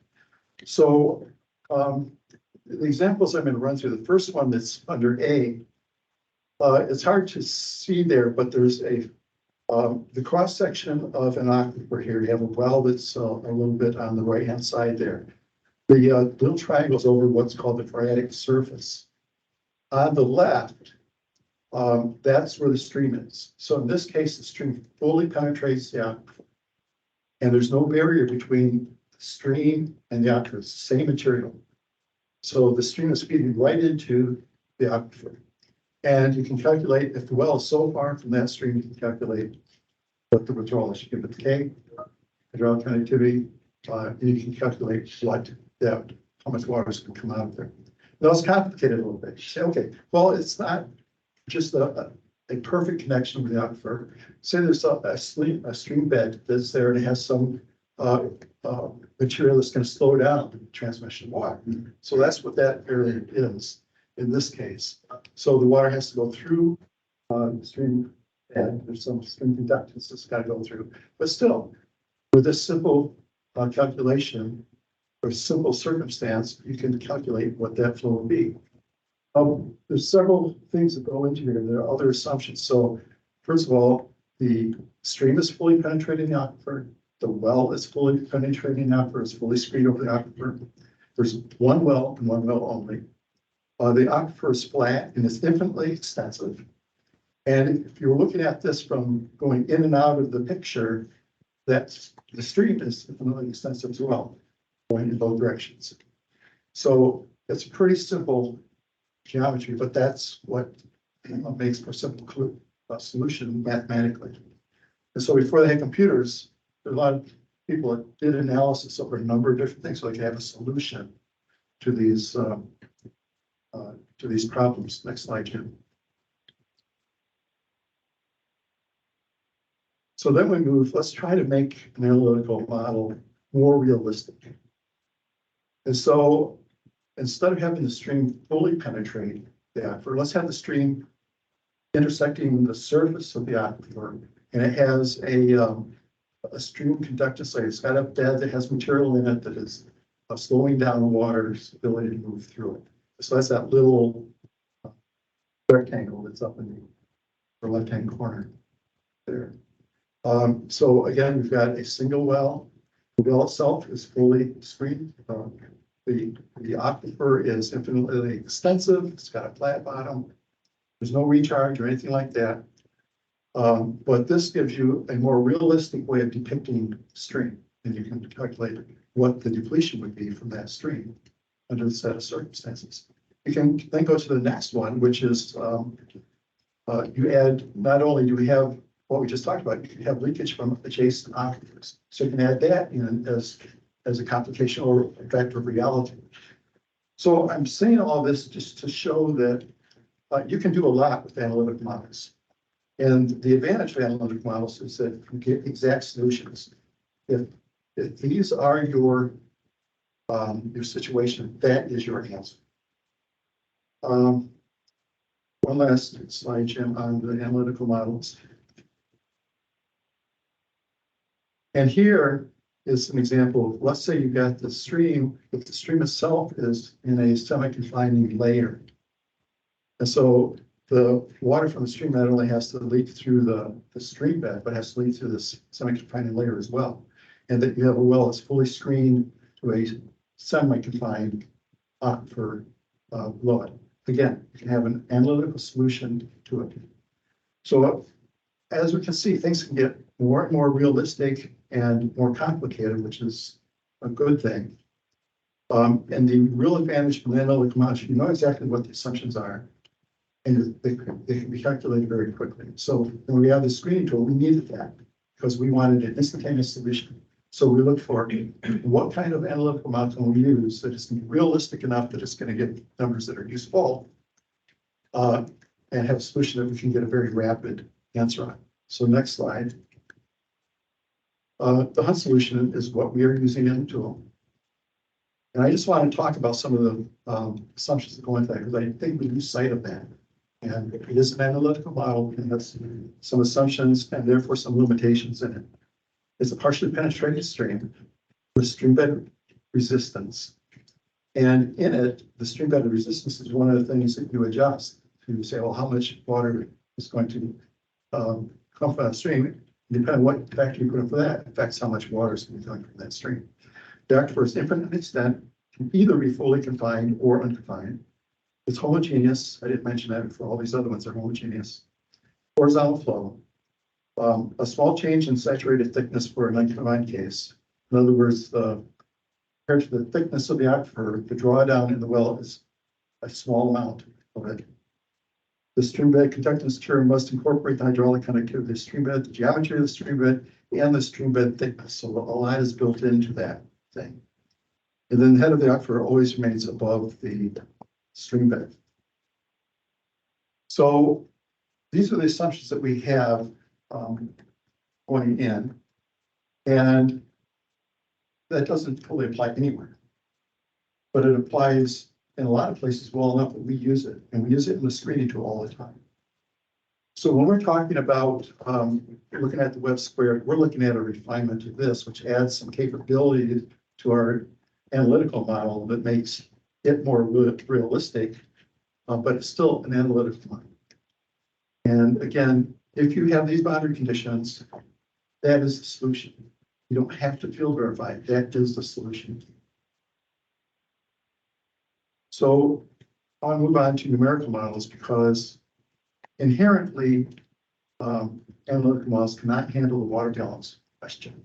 So the examples I'm going to run through, the first one that's under A, it's hard to see there, but there's the cross section of an aquifer here. You have a well that's a little bit on the right-hand side there. The little triangle's over what's called the phreatic surface. On the left, that's where the stream is. So in this case, the stream fully penetrates the aquifer. And there's no barrier between the stream and the aquifer. It's the same material. So the stream is feeding right into the aquifer. And you can calculate, if the well is so far from that stream, you can calculate what the withdrawal is. You give it the K, hydraulic conductivity, and you can calculate what depth, how much water is going to come out of there. Now it's complicated a little bit. You say, okay, well, it's not just a perfect connection with the aquifer. Say there's a stream bed that's there and it has some material that's going to slow down the transmission of water. So that's what that area is in this case. So the water has to go through the stream bed. There's some stream conductance that's got to go through. But still, with this simple calculation or simple circumstance, you can calculate what that flow will be. There's several things that go into here. There are other assumptions. So first of all, the stream is fully penetrating the aquifer. The well is fully penetrating the aquifer. It's fully screened over the aquifer. There's one well and one well only. The aquifer is flat and it's infinitely extensive. And if you're looking at this from going in and out of the picture, that the stream is infinitely extensive as well, going in both directions. So it's pretty simple geometry, but that's what makes for a simple solution mathematically. And so before they had computers, there are a lot of people that did analysis over a number of different things so they could have a solution to these problems. Next slide, Jim. So then we move, let's try to make an analytical model more realistic. And so instead of having the stream fully penetrate the aquifer, let's have the stream intersecting the surface of the aquifer, and it has a stream conductance, like it's got a bed that has material in it that is slowing down water's ability to move through it. So that's that little rectangle that's up in the left-hand corner there. So again, we've got a single well. The well itself is fully screened. The aquifer is infinitely extensive. It's got a flat bottom. There's no recharge or anything like that. But this gives you a more realistic way of depicting stream, and you can calculate what the depletion would be from that stream under the set of circumstances. You can then go to the next one, which is you add, not only do we have what we just talked about, you can have leakage from adjacent aquifers. So you can add that in as a complication or a factor of reality. So I'm saying all this just to show that you can do a lot with analytic models. And the advantage of analytic models is that you get exact solutions. If these are your situation, that is your answer. One last slide, Jim, on the analytical models. And here is an example of, let's say you've got the stream, if the stream itself is in a semi-confining layer. And so the water from the stream not only has to leak through the stream bed, but has to leak through this semi-confining layer as well. And that you have a well that's fully screened to a semi-confined aquifer below it. Again, you can have an analytical solution to it. So as we can see, things can get more and more realistic and more complicated, which is a good thing. And the real advantage from the analytical model, you know exactly what the assumptions are, and they can be calculated very quickly. So when we have the screening tool, we needed that because we wanted an instantaneous solution. So we look for what kind of analytical model can we use that is realistic enough that it's going to get numbers that are useful, and have a solution that we can get a very rapid answer on. So next slide. The HUD solution is what we are using in the tool. And I just want to talk about some of the assumptions that go into that, because I think we lose sight of that. And it is an analytical model and has some assumptions and therefore some limitations in it. It's a partially penetrated stream with stream bed resistance. And in it, the stream bed resistance is one of the things that you adjust to say, well, how much water is going to come from that stream. Depending on what factor you put in for that, affects how much water is going to be coming from that stream. The aquifer is infinite extent, can either be fully confined or unconfined. It's homogeneous. I didn't mention that before. All these other ones are homogeneous. Horizontal flow. A small change in saturated thickness for an unconfined case. In other words, compared to the thickness of the aquifer, the drawdown in the well is a small amount of it. The stream bed conductance term must incorporate the hydraulic connectivity of the stream bed, the geometry of the stream bed, and the stream bed thickness. So a line is built into that thing. And then the head of the aquifer always remains above the stream bed. So these are the assumptions that we have going in. And that doesn't fully apply anywhere. But it applies in a lot of places well enough that we use it, and we use it in the screening tool all the time. So when we're talking about looking at the web squared, we're looking at a refinement of this, which adds some capability to our analytical model that makes it more realistic, but it's still an analytical model. And again, if you have these boundary conditions, that is the solution. You don't have to field verify. That is the solution. So I'll move on to numerical models because inherently analytical models cannot handle the water balance question,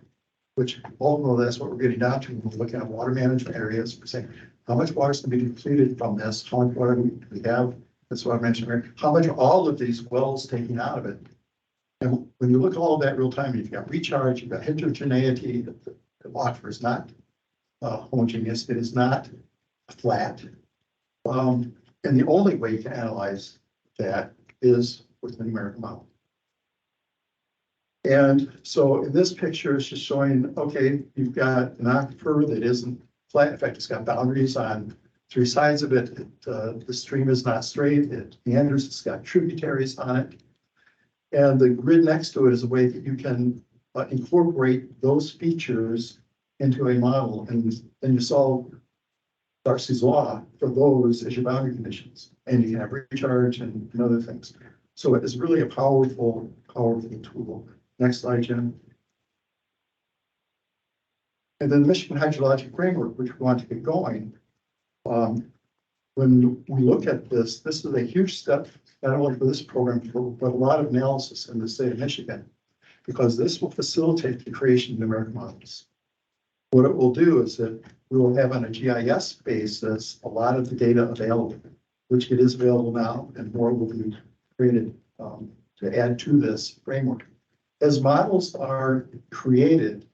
which ultimately that's what we're getting down to when we're looking at water management areas. We're saying how much water is going to be depleted from this, how much water we have. That's what I mentioned here. How much are all of these wells taking out of it? And when you look at all of that real time, you've got recharge, you've got heterogeneity. The aquifer is not homogeneous. It is not flat. And the only way to analyze that is with the numerical model. And so in this picture, it's just showing, okay, you've got an aquifer that isn't flat. In fact, it's got boundaries on 3 sides of it. The stream is not straight. It meanders. It's got tributaries on it. And the grid next to it is a way that you can incorporate those features into a model. And then you solve Darcy's law for those as your boundary conditions. And you can have recharge and other things. So it is really a powerful tool. Next slide, Jim. And then the Michigan Hydrologic Framework, which we want to get going. When we look at this, this is a huge step, not only for this program, but a lot of analysis in the state of Michigan, because this will facilitate the creation of numeric models. What it will do is that we will have on a GIS basis a lot of the data available, which it is available now, and more will be created to add to this framework. As models are created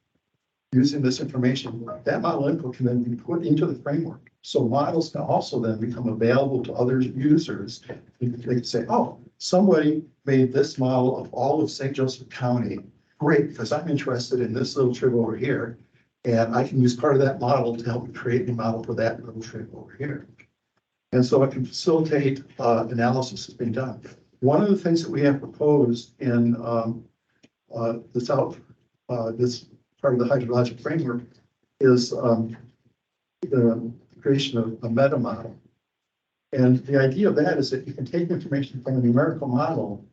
using this information, that model input can then be put into the framework. So models can also then become available to other users. They can say, oh, somebody made this model of all of St. Joseph County. Great, because I'm interested in this little trip over here. And I can use part of that model to help me create a model for that little trip over here. And so it can facilitate analysis that's being done. One of the things that we have proposed in this part of the hydrologic framework is the creation of a meta model. And the idea of that is that you can take information from a numerical model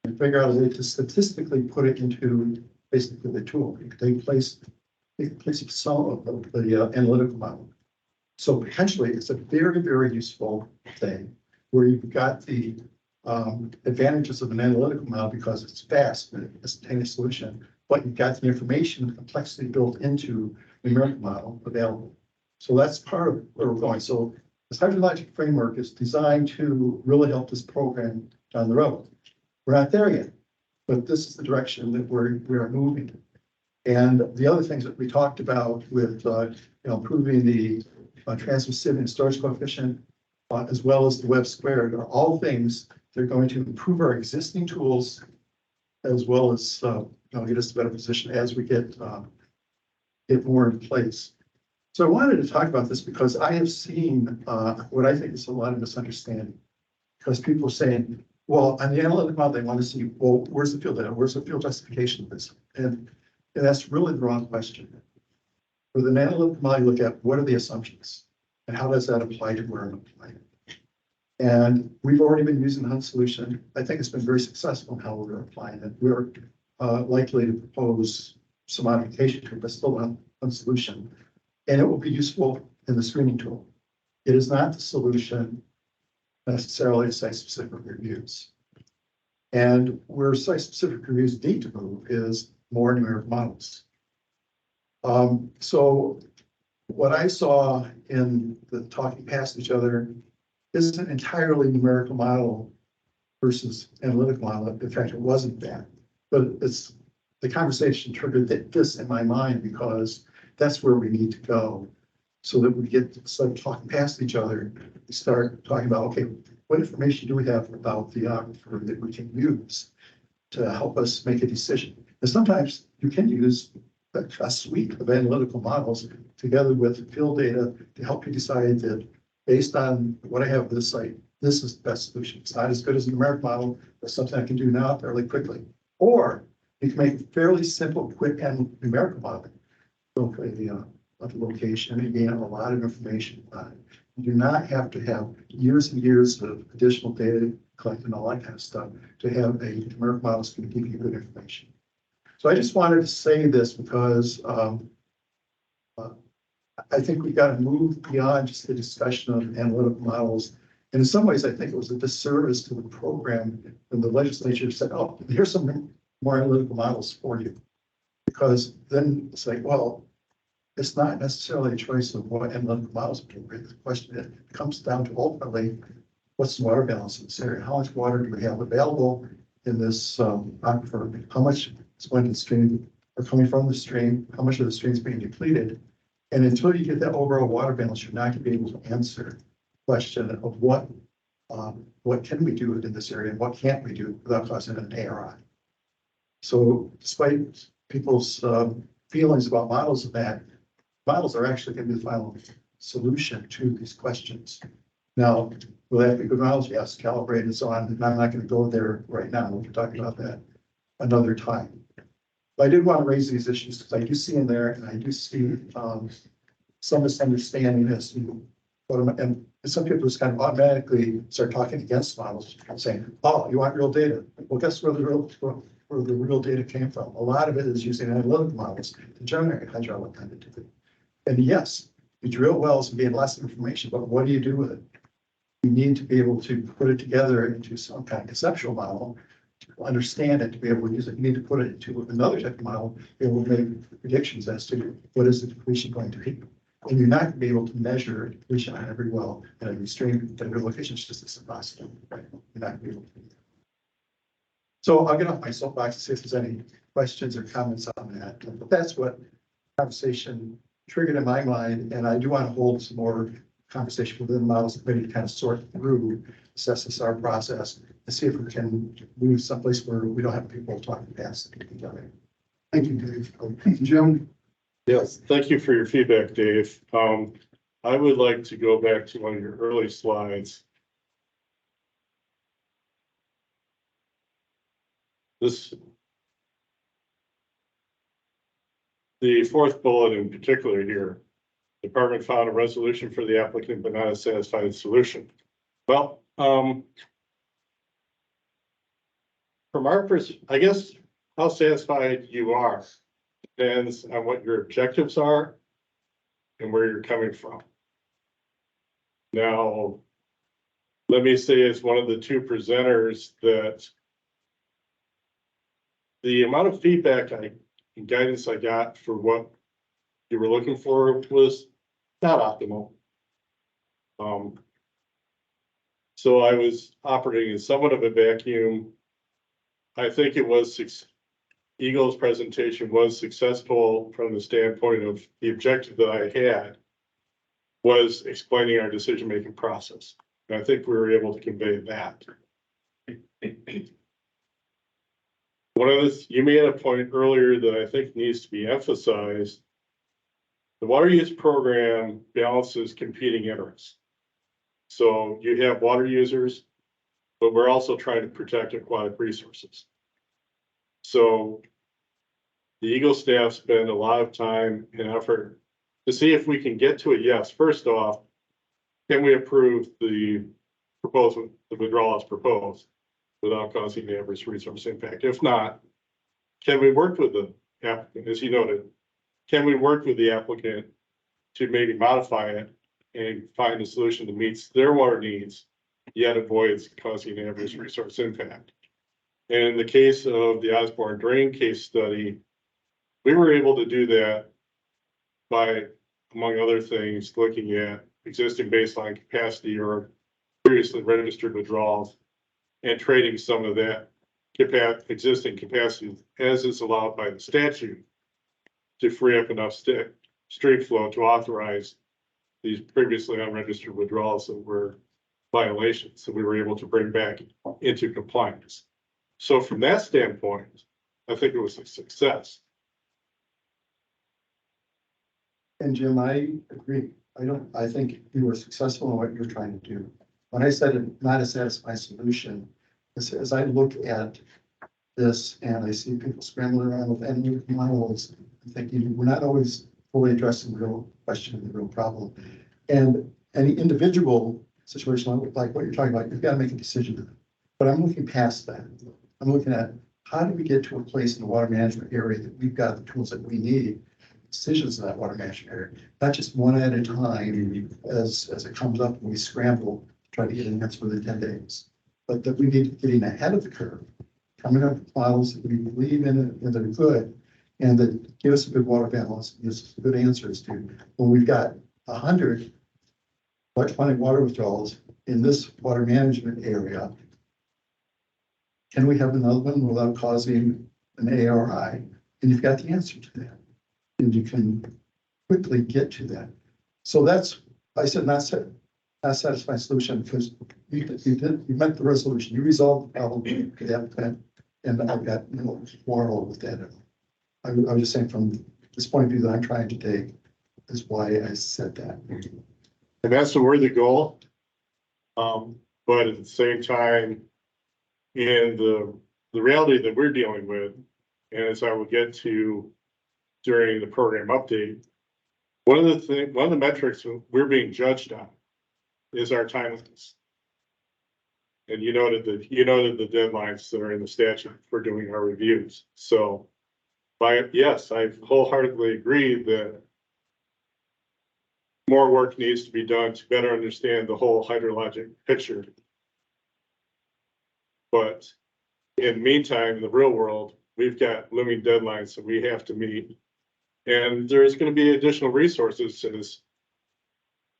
and figure out a way to statistically put it into basically the tool. You can take place of some of the analytical model. So potentially it's a very, very useful thing where you've got the advantages of an analytical model because it's fast and instantaneous solution, but you've got the information and complexity built into the numerical model available. So that's part of where we're going. So this hydrologic framework is designed to really help this program down the road. We're not there yet, but this is the direction that we are moving. And the other things that we talked about with improving the transmissivity and storage coefficient, as well as the web squared, are all things that are going to improve our existing tools, as well as get us to a better position as we get more in place. So I wanted to talk about this because I have seen what I think is a lot of misunderstanding. Because people are saying, well, on the analytic model, they want to see, well, where's the field data? Where's the field justification of this? And that's really the wrong question. With an analytic model, you look at what are the assumptions and how does that apply to where I'm applying it. And we've already been using the Hunt solution. I think it's been very successful in how we're applying it. We're likely to propose some modification to it, but still a Hunt solution. And it will be useful in the screening tool. It is not the solution necessarily to site-specific reviews. And where site-specific reviews need to move is more numeric models. So what I saw in the talking past each other isn't entirely numerical model versus analytic model. In fact, it wasn't that, but it's the conversation triggered this in my mind because that's where we need to go so that we get instead of talking past each other, we start talking about, okay, what information do we have about the aquifer that we can use to help us make a decision? And sometimes you can use a suite of analytical models together with field data to help you decide that based on what I have for this site, this is the best solution. It's not as good as a numeric model, but something I can do now fairly quickly. Or you can make a fairly simple, quick and numerical model. So for the location, and gain a lot of information on it. You do not have to have years and years of additional data collected and all that kind of stuff to have a numeric model that's going to give you good information. So I just wanted to say this because I think we've got to move beyond just the discussion of analytical models. And in some ways, I think it was a disservice to the program when the legislature said, oh, here's some more analytical models for you. Because then it's like, well, it's not necessarily a choice of what analytical models are. The question it comes down to ultimately, what's the water balance in this area? How much water do we have available in this aquifer? How much is going to the stream or coming from the stream? How much of the stream is being depleted? And until you get that overall water balance, you're not going to be able to answer the question of what can we do in this area and what can't we do without causing an ARI. So despite people's feelings about models of that, models are actually going to be the final solution to these questions. Now, will that be good models? Yes, calibrated and so on. I'm not going to go there right now. We'll be talking about that another time. But I did want to raise these issues because I do see in there, and I do see some misunderstanding as to what, and some people just kind of automatically start talking against models, saying, "Oh, you want real data?" Well, guess where the real data came from? A lot of it is using analytical models to generate hydraulic conductivity. And yes, you drill wells and gain lots of information, but what do you do with it? You need to be able to put it together into some kind of conceptual model to understand it, to be able to use it. You need to put it into another type of model, be able to make predictions as to what is the depletion going to be. And you're not going to be able to measure depletion on every well and every stream at every location. It's just impossible, right? You're not going to be able to do that. So I'll get off my soapbox and see if there's any questions or comments on that. But that's what conversation triggered in my mind. And I do want to hold some more conversation within the models committee to kind of sort through, assess this our process, and see if we can move someplace where we don't have people talking past each other. Thank you, Dave. Jim? Yes, thank you for your feedback, Dave. I would like to go back to one of your early slides. The fourth bullet in particular here, department found a resolution for the applicant, but not a satisfied solution. Well, from our perspective, I guess how satisfied you are depends on what your objectives are and where you're coming from. Now, let me say as one of the two presenters that the amount of feedback and guidance I got for what you were looking for was not optimal. So I was operating in somewhat of a vacuum. I think it was Eagle's presentation was successful from the standpoint of the objective that I had was explaining our decision-making process. And I think we were able to convey that. One of this, you made a point earlier that I think needs to be emphasized. The water use program balances competing interests. So you have water users, but we're also trying to protect aquatic resources. So the Eagle staff spend a lot of time and effort to see if we can get to a yes. First off, can we approve the proposal, the withdrawal as proposed without causing the adverse resource impact? If not, can we work with the applicant, as you noted, can we work with the applicant to maybe modify it and find a solution that meets their water needs, yet avoids causing adverse resource impact? And in the case of the Osborne Drain case study, we were able to do that by, among other things, looking at existing baseline capacity or previously registered withdrawals and trading some of that existing capacity as is allowed by the statute to free up enough stream flow to authorize these previously unregistered withdrawals that were violations that we were able to bring back into compliance. So from that standpoint, I think it was a success. And Jim, I agree. I think you were successful in what you're trying to do. When I said not a satisfying solution, as I look at this and I see people scrambling around with any models, I'm thinking we're not always fully addressing the real question and the real problem. And any individual situation like what you're talking about, you've got to make a decision. But I'm looking past that. I'm looking at how do we get to a place in the water management area that we've got the tools that we need, decisions in that water management area, not just one at a time as it comes up and we scramble to try to get an answer within 10 days. But that we need to get ahead of the curve, coming up with models that we believe in and that are good, and that give us a good water balance, give us good answers to when we've got 100 electronic water withdrawals in this water management area. Can we have another one without causing an ARI? And you've got the answer to that. And you can quickly get to that. So that's, I said, not satisfying solution because you met the resolution. You resolved the problem for the applicant. And I've got no quarrel with that. I'm just saying from this point of view that I'm trying to take is why I said that. And that's the worthy goal. But at the same time, in the reality that we're dealing with, and as I will get to during the program update, one of the metrics we're being judged on is our timeliness. And you noted the deadlines that are in the statute for doing our reviews. So, yes, I wholeheartedly agree that more work needs to be done to better understand the whole hydrologic picture. But in the meantime, in the real world, we've got looming deadlines that we have to meet. And there's going to be additional resources, as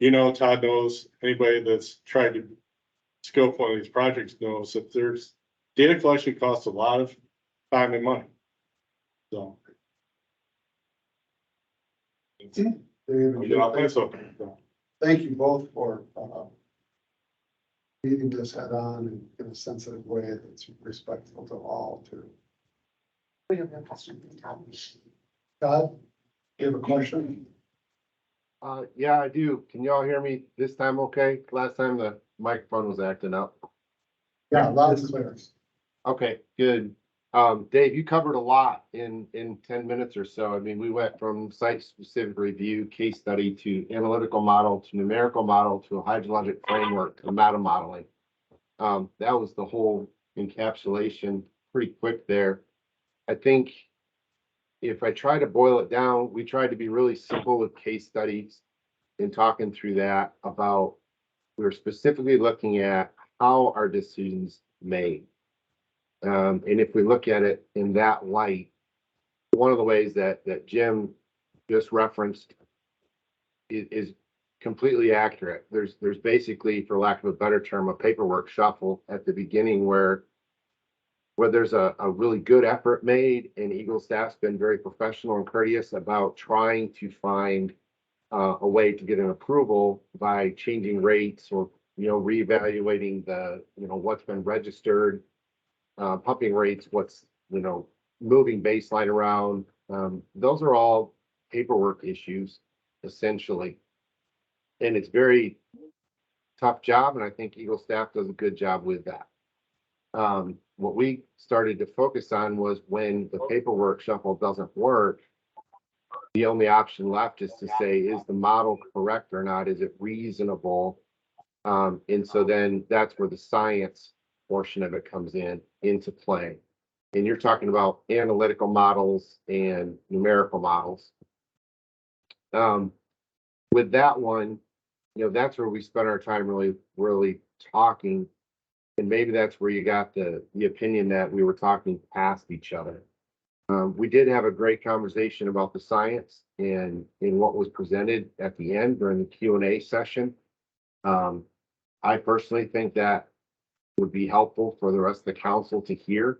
Todd knows, anybody that's tried to scope one of these projects knows that there's data collection costs a lot of time and money. So. Thank you both for meeting this head on and in a sensitive way that's respectful to all too. We don't have a question from Tom. Todd, you have a question? Yeah, I do. Can y'all hear me this time okay? Last time the microphone was acting up. Yeah, loud and clear. Okay, good. Dave, you covered a lot in 10 minutes or so. I mean, we went from site-specific review, case study, to analytical model, to numerical model, to a hydrologic framework, to meta modeling. That was the whole encapsulation, pretty quick there. I think if I try to boil it down, we tried to be really simple with case studies and talking through that about, we're specifically looking at how our decisions made. And if we look at it in that light, one of the ways that Jim just referenced is completely accurate. There's basically, for lack of a better term, a paperwork shuffle at the beginning where there's a really good effort made, and Eagle staff's been very professional and courteous about trying to find a way to get an approval by changing rates or, reevaluating the, what's been registered, pumping rates, what's, moving baseline around. Those are all paperwork issues, essentially. And it's very tough job, and I think Eagle staff does a good job with that. What we started to focus on was when the paperwork shuffle doesn't work, the only option left is to say, is the model correct or not? Is it reasonable? And so then that's where the science portion of it comes into play. And you're talking about analytical models and numerical models. With that one, that's where we spent our time really talking. And maybe that's where you got the opinion that we were talking past each other. We did have a great conversation about the science and what was presented at the end during the Q&A session. I personally think that would be helpful for the rest of the council to hear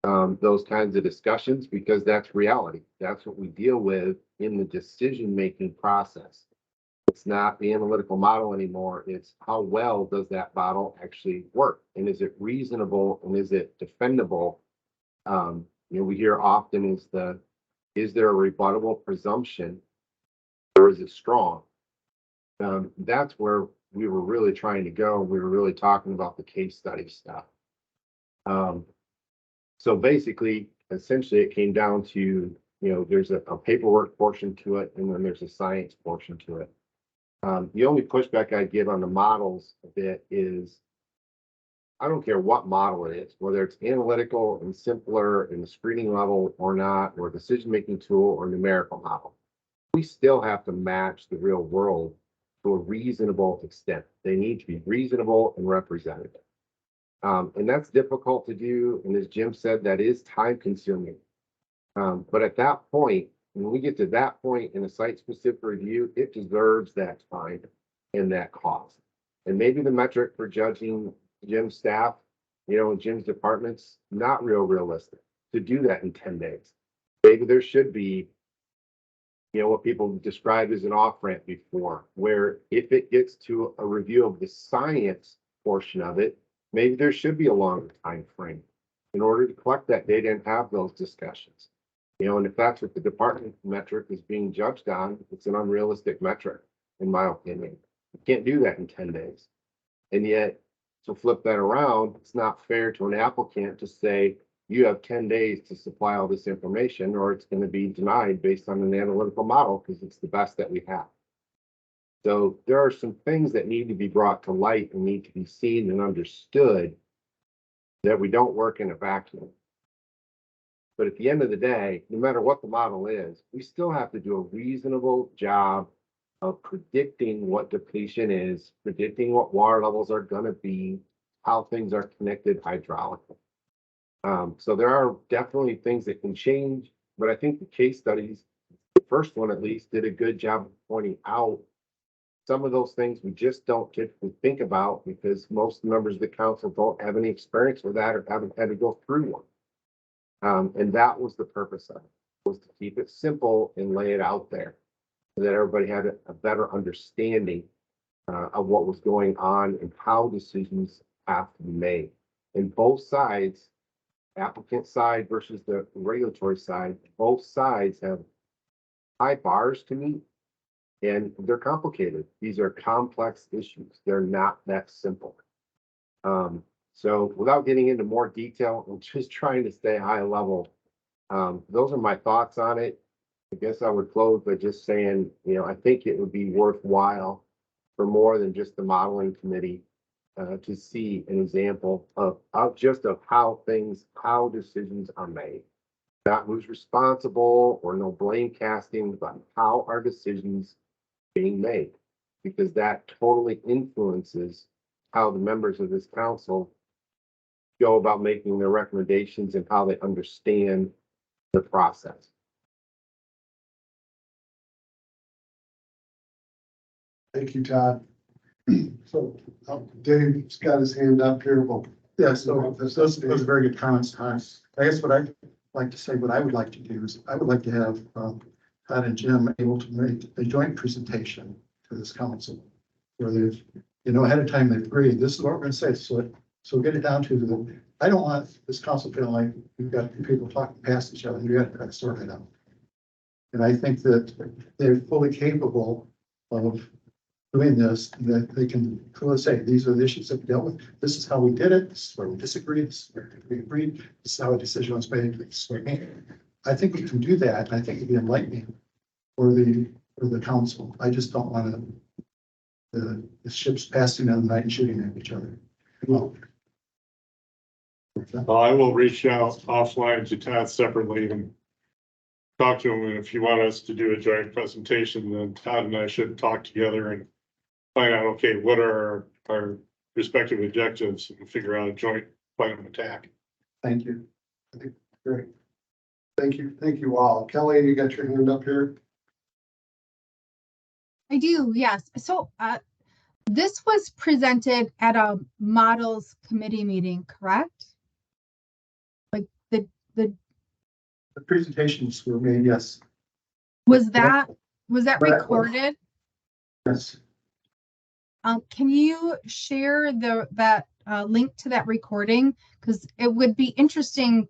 those kinds of discussions, because that's reality. That's what we deal with in the decision-making process. It's not the analytical model anymore. It's how well does that model actually work? And is it reasonable, and is it defendable? We hear often is there a rebuttable presumption, or is it strong? That's where we were really trying to go. We were really talking about the case study stuff. So basically, essentially it came down to, there's a paperwork portion to it, and then there's a science portion to it. The only pushback I give on the models a bit is, I don't care what model it is, whether it's analytical and simpler in the screening level or not, or decision-making tool or numerical model. We still have to match the real world to a reasonable extent. They need to be reasonable and representative. And that's difficult to do. And as Jim said, that is time consuming. But at that point, when we get to that point in a site-specific review, it deserves that time and that cost. And maybe the metric for judging Jim's staff, and Jim's department's not realistic to do that in 10 days. Maybe there should be, what people described as an off-ramp before, where if it gets to a review of the science portion of it, maybe there should be a longer time frame. in order to collect that data and have those discussions. You know, and if that's what the department metric is being judged on, it's an unrealistic metric, in my opinion. You can't do that in 10 days. And yet, to flip that around, it's not fair to an applicant to say, you have 10 days to supply all this information, or it's going to be denied based on an analytical model because it's the best that we have. So there are some things that need to be brought to light and need to be seen and understood, that we don't work in a vacuum. But at the end of the day, no matter what the model is, we still have to do a reasonable job of predicting what depletion is, predicting what water levels are going to be, how things are connected hydraulically. So there are definitely things that can change, but I think the case studies, the first one at least, did a good job of pointing out some of those things we just don't typically think about because most members of the council don't have any experience with that or haven't had to go through one. And that was the purpose of it, was to keep it simple and lay it out there so that everybody had a better understanding of what was going on and how decisions have to be made. And both sides, applicant side versus the regulatory side, both sides have high bars to meet. And they're complicated. These are complex issues. They're not that simple. So without getting into more detail, I'm just trying to stay high level. Those are my thoughts on it. I guess I would close by just saying, you know, I think it would be worthwhile for more than just the modeling committee to see an example of how decisions are made. Not who's responsible or no blame casting, but how are decisions being made, because that totally influences how the members of this council go about making their recommendations and how they understand the process. Thank you, Todd. So Dave's got his hand up here. Well, Yeah, so those are very good comments, Hans. I guess what I'd like to say, what I would like to do is I would like to have Todd and Jim able to make a joint presentation to this council. Where they've, you know, ahead of time, they've agreed, this is what we're gonna say, so get it down to the, I don't want this council feeling like we've got people talking past each other, you got to sort it out. And I think that they're fully capable of doing this, that they can clearly say, these are the issues that we dealt with, this is how we did it, this is where we disagreed, this is where we agreed, this is how a decision was made, this is where we made. I think we can do that, and I think it'd be enlightening for the council. I just don't want the ships passing on the night and shooting at each other. Well, I will reach out offline to Todd separately and talk to him. And if you want us to do a joint presentation, then Todd and I should talk together and find out, okay, what are our respective objectives and figure out a joint plan of attack. thank you. I think great. Thank you all. Kelly, you got your hand up here? I do, yes. So this was presented at a models committee meeting, correct? Like the presentations were made, yes. was that recorded? Yes. Can you share that link to that recording? Because it would be interesting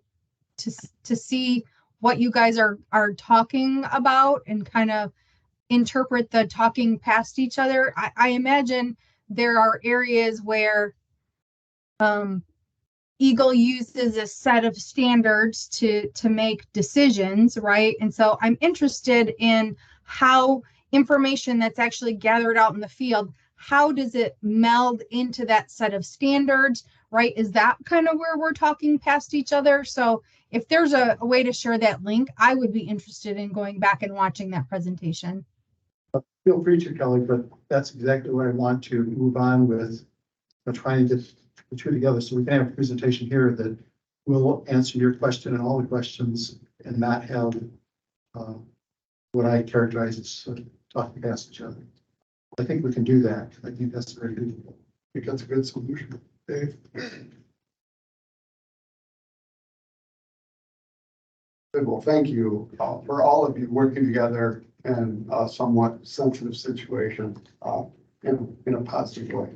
to see what you guys are talking about and kind of interpret the talking past each other. I imagine there are areas where Eagle uses a set of standards to make decisions, right? And so I'm interested in how information that's actually gathered out in the field, how does it meld into that set of standards, right? Is that kind of where we're talking past each other? So if there's a way to share that link, I would be interested in going back and watching that presentation. Feel free to, Kelly, but that's exactly where I want to move on with trying to get the two together so we can have a presentation here that will answer your question and all the questions and not have what I characterize as talking past each other. I think we can do that. I think that's very good. I think that's a good solution. Dave? Good. Well, thank you for all of you working together in a somewhat sensitive situation in a positive way.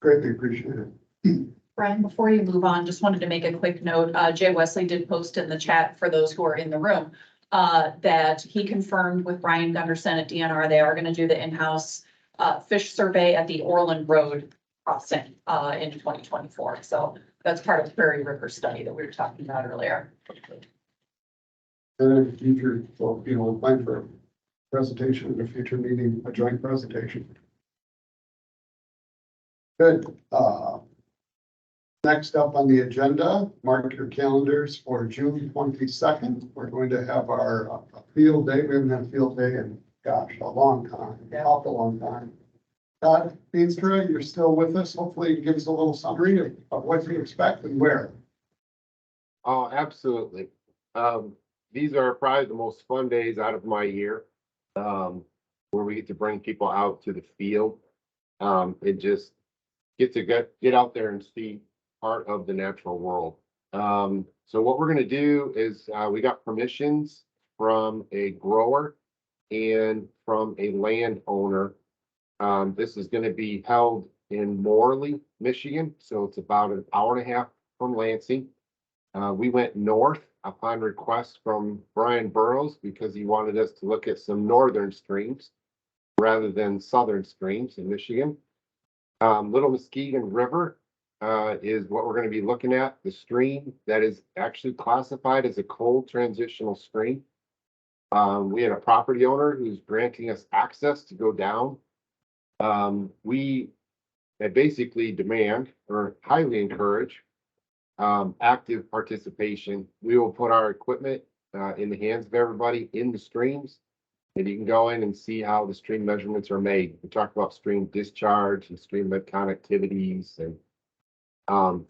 Greatly appreciate it. Brian, before you move on, just wanted to make a quick note. Jay Wesley did post in the chat for those who are in the room that he confirmed with Brian Gunderson at DNR, they are going to do the in-house fish survey at the Orland Road crossing in 2024. So that's part of the Prairie River study that we were talking about earlier. And in the future, well, we'll plan for a presentation in a future meeting, a joint presentation. Good. Next up on the agenda, mark your calendars for June 22nd. We're going to have our field day. We haven't had a field day in, gosh, a long time, awful long time. Todd Feenstra, you're still with us. Hopefully you can give us a little summary of what you expect and where. Oh, absolutely. These are probably the most fun days out of my year, where we get to bring people out to the field. And just get to get out there and see part of the natural world. So what we're going to do is we got permissions from a grower and from a landowner. This is going to be held in Morley, Michigan. So it's about an hour and a half from Lansing. We went north upon request from Brian Burrows because he wanted us to look at some northern streams rather than southern streams in Michigan. Little Muskegon River is what we're going to be looking at. The stream that is actually classified as a cold transitional stream. We had a property owner who's granting us access to go down. We basically demand or highly encourage active participation. We will put our equipment in the hands of everybody in the streams, and you can go in and see how the stream measurements are made. We talk about stream discharge and stream bed connectivities and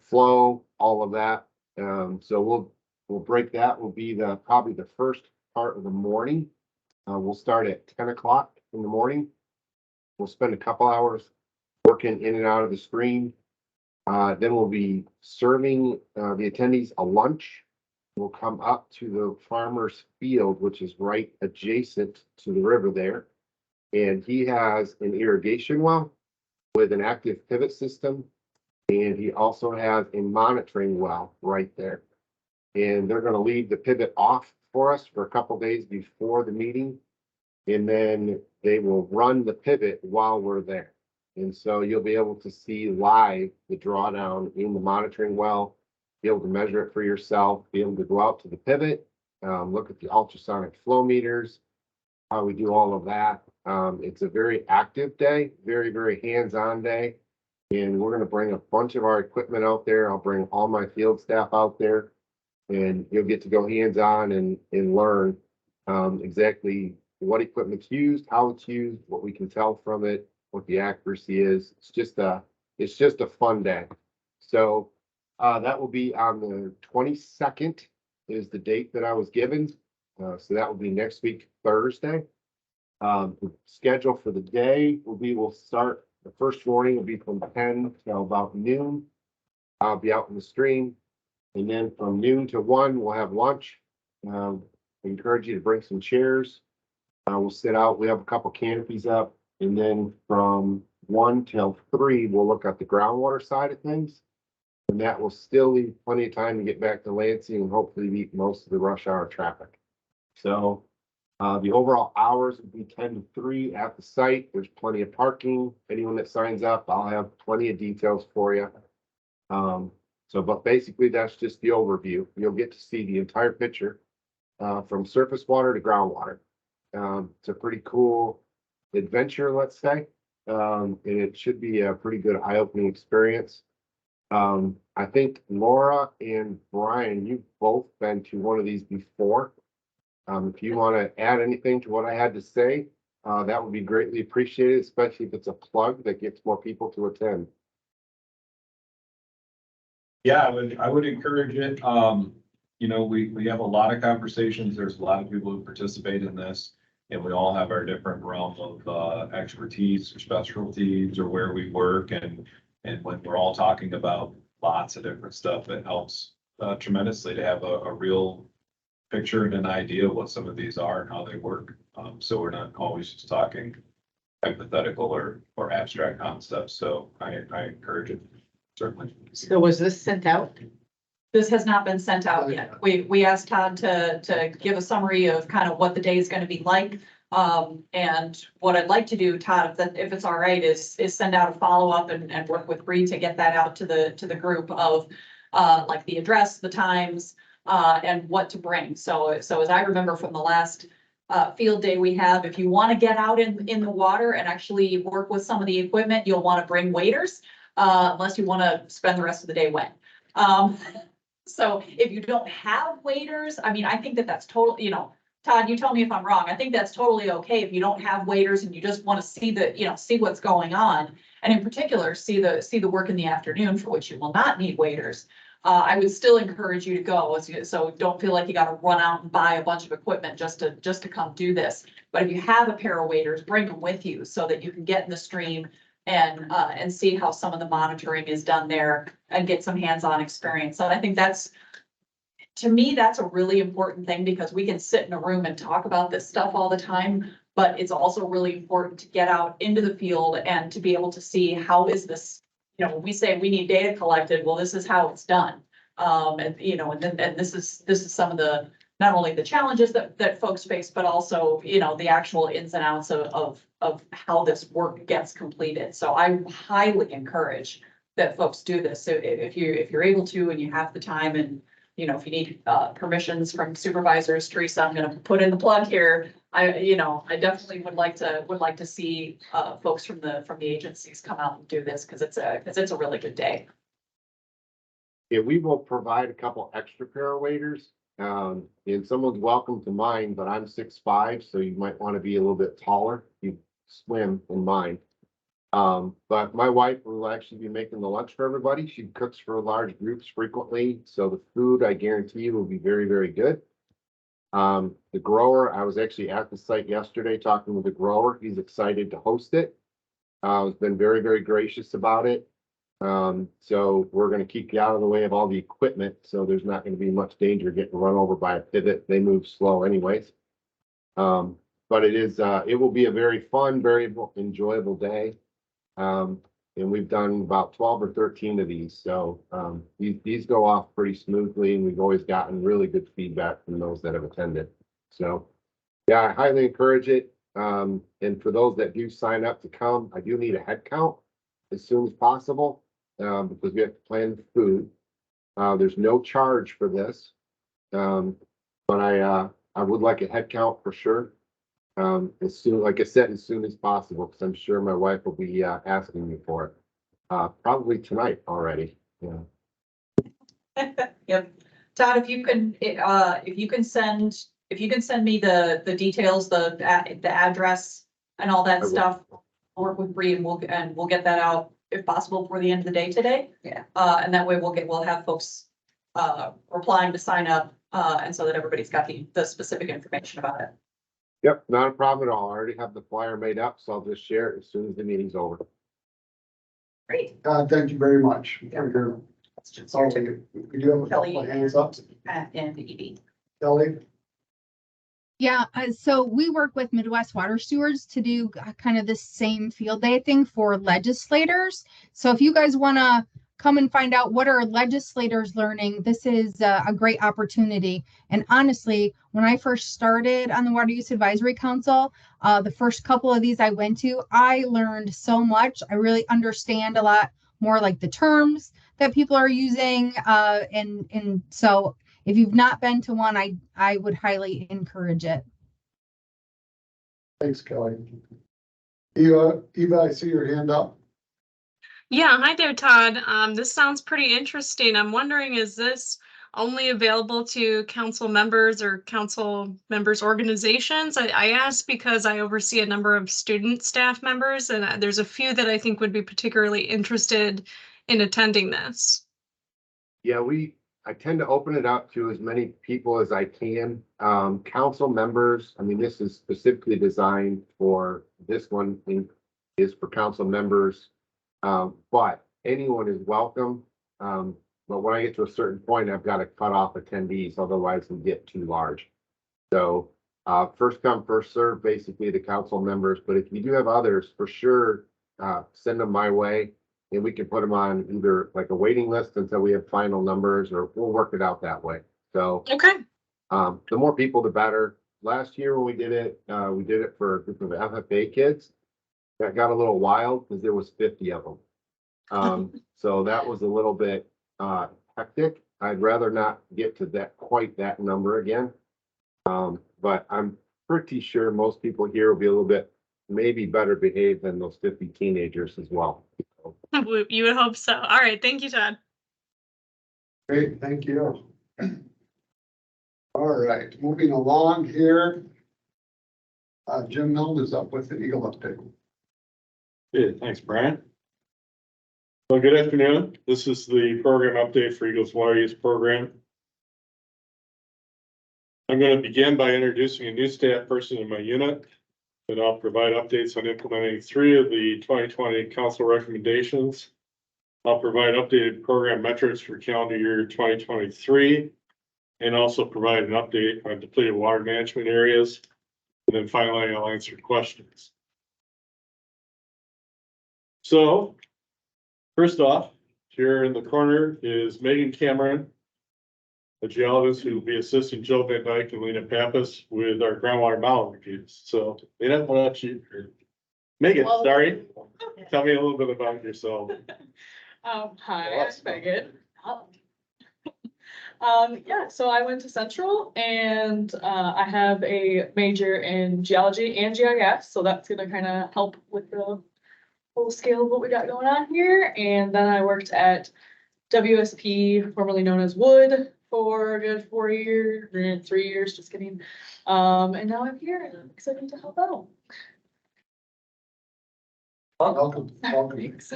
flow, all of that. So we'll break that. Will be probably the first part of the morning. We'll start at 10 o'clock in the morning. We'll spend a couple hours working in and out of the stream. Then we'll be serving the attendees a lunch. We'll come up to the farmer's field, which is right adjacent to the river there. And he has an irrigation well with an active pivot system. And he also has a monitoring well right there. And they're going to leave the pivot off for us for a couple days before the meeting. And then they will run the pivot while we're there. And so you'll be able to see live the drawdown in the monitoring well, be able to measure it for yourself, be able to go out to the pivot, look at the ultrasonic flow meters, how we do all of that. It's a very active day, very, very hands-on day. And we're going to bring a bunch of our equipment out there. I'll bring all my field staff out there, and you'll get to go hands-on and learn exactly what equipment's used, how it's used, what we can tell from it, what the accuracy is. It's just a fun day. So that will be on the 22nd is the date that I was given. So that will be next week, Thursday. The schedule for the day will be, we'll start, the first morning will be from 10 till about noon. I'll be out in the stream. And then from noon to 1, we'll have lunch. I encourage you to bring some chairs. We'll sit out. We have a couple canopies up. And then from 1 till 3, we'll look at the groundwater side of things. And that will still leave plenty of time to get back to Lansing and hopefully meet most of the rush hour traffic. So the overall hours will be 10 to 3 at the site. There's plenty of parking. Anyone that signs up, I'll have plenty of details for you. But basically that's just the overview. You'll get to see the entire picture from surface water to groundwater. It's a pretty cool adventure, let's say. And it should be a pretty good eye-opening experience. I think Laura and Brian, you've both been to one of these before. If you want to add anything to what I had to say, that would be greatly appreciated, especially if it's a plug that gets more people to attend. Yeah, I would encourage it. We have a lot of conversations. There's a lot of people who participate in this, and we all have our different realm of expertise or specialties or where we work. And when we're all talking about lots of different stuff, it helps tremendously to have a real picture and an idea of what some of these are and how they work. So we're not always just talking hypothetical or abstract concepts. So I encourage it. Certainly. So was this sent out? This has not been sent out yet. We asked Todd to give a summary of kind of what the day is gonna be like. And what I'd like to do, Todd, if it's all right, is send out a follow-up and work with Bree to get that out to the group of like the address, the times, and what to bring. So as I remember from the last field day we have, if you want to get out in the water and actually work with some of the equipment, you'll want to bring waders, unless you want to spend the rest of the day wet. So if you don't have waders, I mean, I think that's totally, Todd, you tell me if I'm wrong. I think that's totally okay if you don't have waders and you just want to see see what's going on. And in particular, see the work in the afternoon, for which you will not need waders. I would still encourage you to go, so don't feel like you got to run out and buy a bunch of equipment just to come do this. But if you have a pair of waders, bring them with you so that you can get in the stream and see how some of the monitoring is done there and get some hands-on experience. So I think to me, that's a really important thing, because we can sit in a room and talk about this stuff all the time, but it's also really important to get out into the field and to be able to see how is this, when we say we need data collected, well, this is how it's done. And this is some of the, not only the challenges that folks face, but also, the actual ins and outs of how this work gets completed. So I highly encourage that folks do this. So if you're able to, and you have the time, and if you need permissions from supervisors, Teresa, I'm gonna put in the plug here. I definitely would like to see folks from the agencies come out and do this, because it's a really good day. Yeah, we will provide a couple extra pair of waders. And someone's welcome to mine, but I'm 6'5", so you might want to be a little bit taller. You swim in mine. But my wife will actually be making the lunch for everybody. She cooks for large groups frequently, so the food, I guarantee you, will be very, very good. The grower, I was actually at the site yesterday talking with the grower. He's excited to host it. He's been very, very gracious about it. So we're going to keep you out of the way of all the equipment, so there's not going to be much danger getting run over by a pivot. They move slow anyways. But it will be a very fun, very enjoyable day. And we've done about 12 or 13 of these. So these go off pretty smoothly, and we've always gotten really good feedback from those that have attended. So yeah, I highly encourage it. And for those that do sign up to come, I do need a head count as soon as possible, because we have to plan the food. There's no charge for this. But I would like a head count for sure. As soon, like I said, as soon as possible, because I'm sure my wife will be asking me for it. Probably tonight already. Yeah. Yep. Todd, if you can send me the details, the address and all that stuff, I'll work with Bree, and we'll get that out if possible before the end of the day today. Yeah. And that way we'll have folks replying to sign up, and so that everybody's got the specific information about it. Yep, not a problem at all. I already have the flyer made up, so I'll just share it as soon as the meeting's over. Great. Thank you very much. We do have a Kelly. couple of hands up. And Evie. Kelly? Yeah, so we work with Midwest Water Stewards to do kind of the same field day thing for legislators. So if you guys want to come and find out what are legislators learning, this is a great opportunity. And honestly, when I first started on the Water Use Advisory Council, the first couple of these I went to, I learned so much. I really understand a lot more like the terms that people are using. And so if you've not been to one, I would highly encourage it. Thanks, Kelly. Eva, I see your hand up. Yeah, hi there, Todd. This sounds pretty interesting. I'm wondering, is this only available to council members or council members' organizations? I ask because I oversee a number of student staff members, and there's a few that I think would be particularly interested in attending this. Yeah, I tend to open it up to as many people as I can. Council members, I mean, this is specifically designed for this one, is for council members. But anyone is welcome. But when I get to a certain point, I've got to cut off attendees, otherwise we get too large. So first come, first serve, basically the council members. But if you do have others, for sure, send them my way. and we can put them on either like a waiting list until we have final numbers, or we'll work it out that way. So, Okay. the more people, the better. Last year when we did it for a group of FFA kids. That got a little wild because there was 50 of them. So that was a little bit, hectic. I'd rather not get to quite that number again. But I'm pretty sure most people here will be a little bit, maybe better behaved than those 50 teenagers as well. You would hope so. All right. Thank you, Todd. Great, thank you. All right, moving along here. Jim Milne is up with the Eagle update. Good, thanks, Brian. Well, good afternoon. This is the program update for Eagles Water Use Program. I'm going to begin by introducing a new staff person in my unit, and I'll provide updates on implementing 3 of the 2020 council recommendations. I'll provide updated program metrics for calendar year 2023, and also provide an update on depleted water management areas. And then finally, I'll answer questions. So, first off, here in the corner is Megan Cameron, a geologist who will be assisting Joe Van Dyke and Lena Pappas with our groundwater model reviews. So, Lena, why don't you, Megan, Well, sorry, tell me a little bit about yourself. Hi, I'm Megan. Yeah, so I went to Central and I have a major in geology and GIS, so that's gonna kind of help with the whole scale of what we got going on here. And then I worked at WSP, formerly known as Wood, for a good 4 years, 3 years, just kidding. And now I'm here and I'm excited to help out. Welcome. Thanks.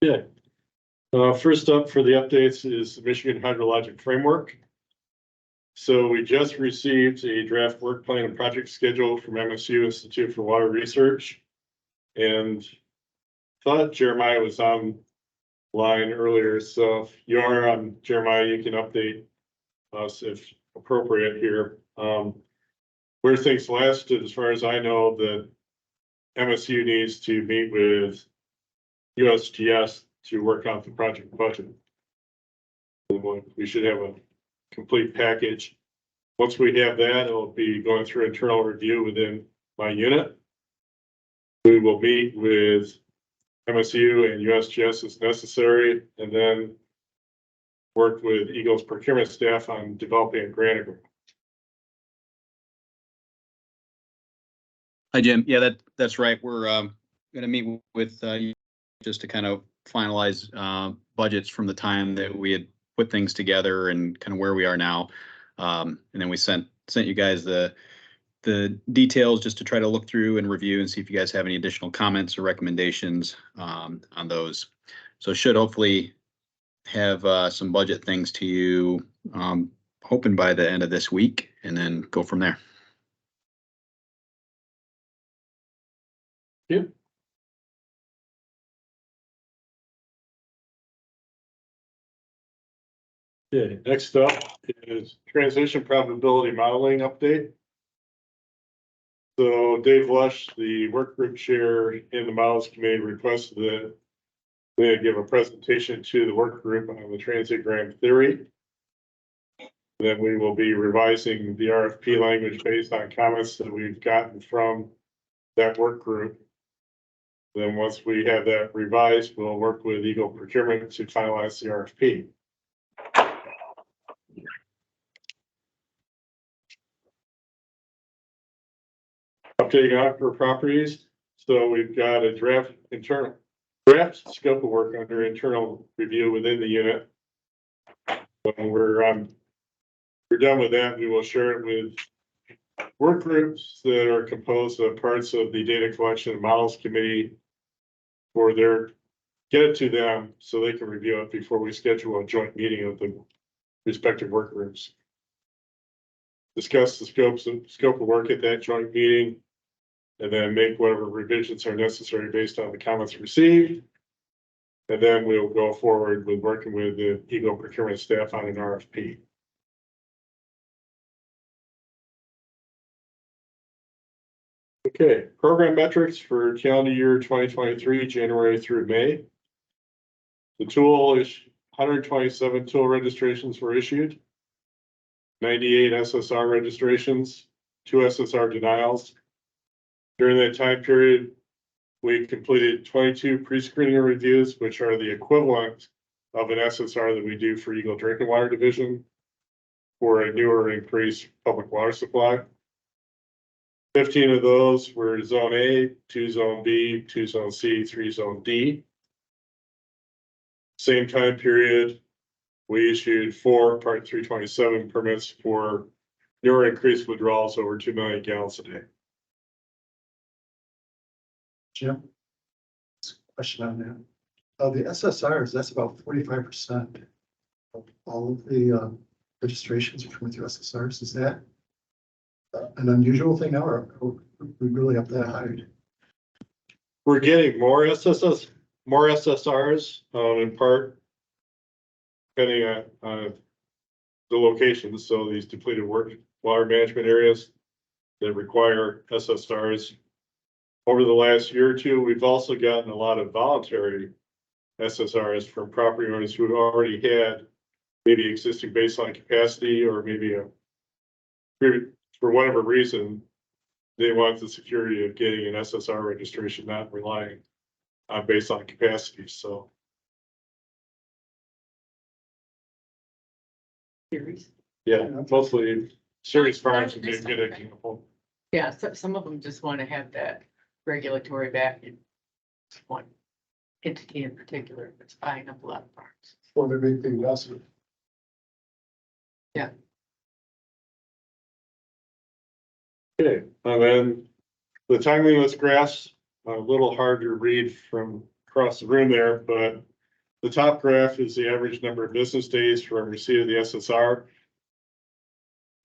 Yeah. First up for the updates is the Michigan Hydrologic Framework. So we just received a draft work plan and project schedule from MSU Institute for Water Research. And thought Jeremiah was on line earlier. So if you are on, Jeremiah, you can update us if appropriate here. Where things lasted, as far as I know, that MSU needs to meet with USGS to work out the project budget. We should have a complete package. Once we have that, it'll be going through internal review within my unit. We will meet with MSU and USGS as necessary, and then work with Eagles procurement staff on developing a grant agreement. Hi, Jim. Yeah, that's right. We're going to meet with just to kind of finalize budgets from the time that we had put things together and kind of where we are now. And then we sent you guys the details just to try to look through and review and see if you guys have any additional comments or recommendations on those. So should hopefully have some budget things to you, hoping by the end of this week, and then go from there. Yeah. Okay, next up is transition probability modeling update. So Dave Lush, the work group chair in the models committee, requested that they give a presentation to the work group on the transit-gram theory. Then we will be revising the RFP language based on comments that we've gotten from that work group. Then once we have that revised, we'll work with Eagle Procurement to finalize the RFP. Updating Aquifer Properties. So we've got a draft scope of work under internal review within the unit. When we're done with that, we will share it with work groups that are composed of parts of the data collection and models committee for get it to them so they can review it before we schedule a joint meeting of the respective work groups. Discuss the scope of work at that joint meeting, and then make whatever revisions are necessary based on the comments received. And then we'll go forward with working with the Eagle procurement staff on an RFP. Okay, program metrics for calendar year 2023, January through May. The tool is 127 tool registrations were issued. 98 SSR registrations, 2 SSR denials. During that time period, we completed 22 pre-screening reviews, which are the equivalent of an SSR that we do for Eagle Drinking Water Division for a newer increased public water supply. 15 of those were Zone A, 2 Zone B, 2 Zone C, 3 Zone D. Same time period, we issued 4 Part 327 permits for newer increased withdrawals over 2 million gallons a day. Jim? Question on that. The SSRs, that's about 45% of all of the registrations are coming through SSRs. Is that an unusual thing now, or are we really up that high? We're getting more SSRs, in part depending on the locations. So these depleted water management areas that require SSRs. Over the last year or two, we've also gotten a lot of voluntary SSRs from property owners who already had maybe existing baseline capacity, or maybe for whatever reason, they want the security of getting an SSR registration, not relying on baseline capacity. So. Series. Yeah, mostly series farms would be a good example. Yeah, so some of them just want to have that regulatory backing. One entity in particular that's buying up a lot of farms. For the big investment. Yeah. Okay, and then the timeliness graphs, a little hard to read from across the room there, but the top graph is the average number of business days from receipt of the SSR.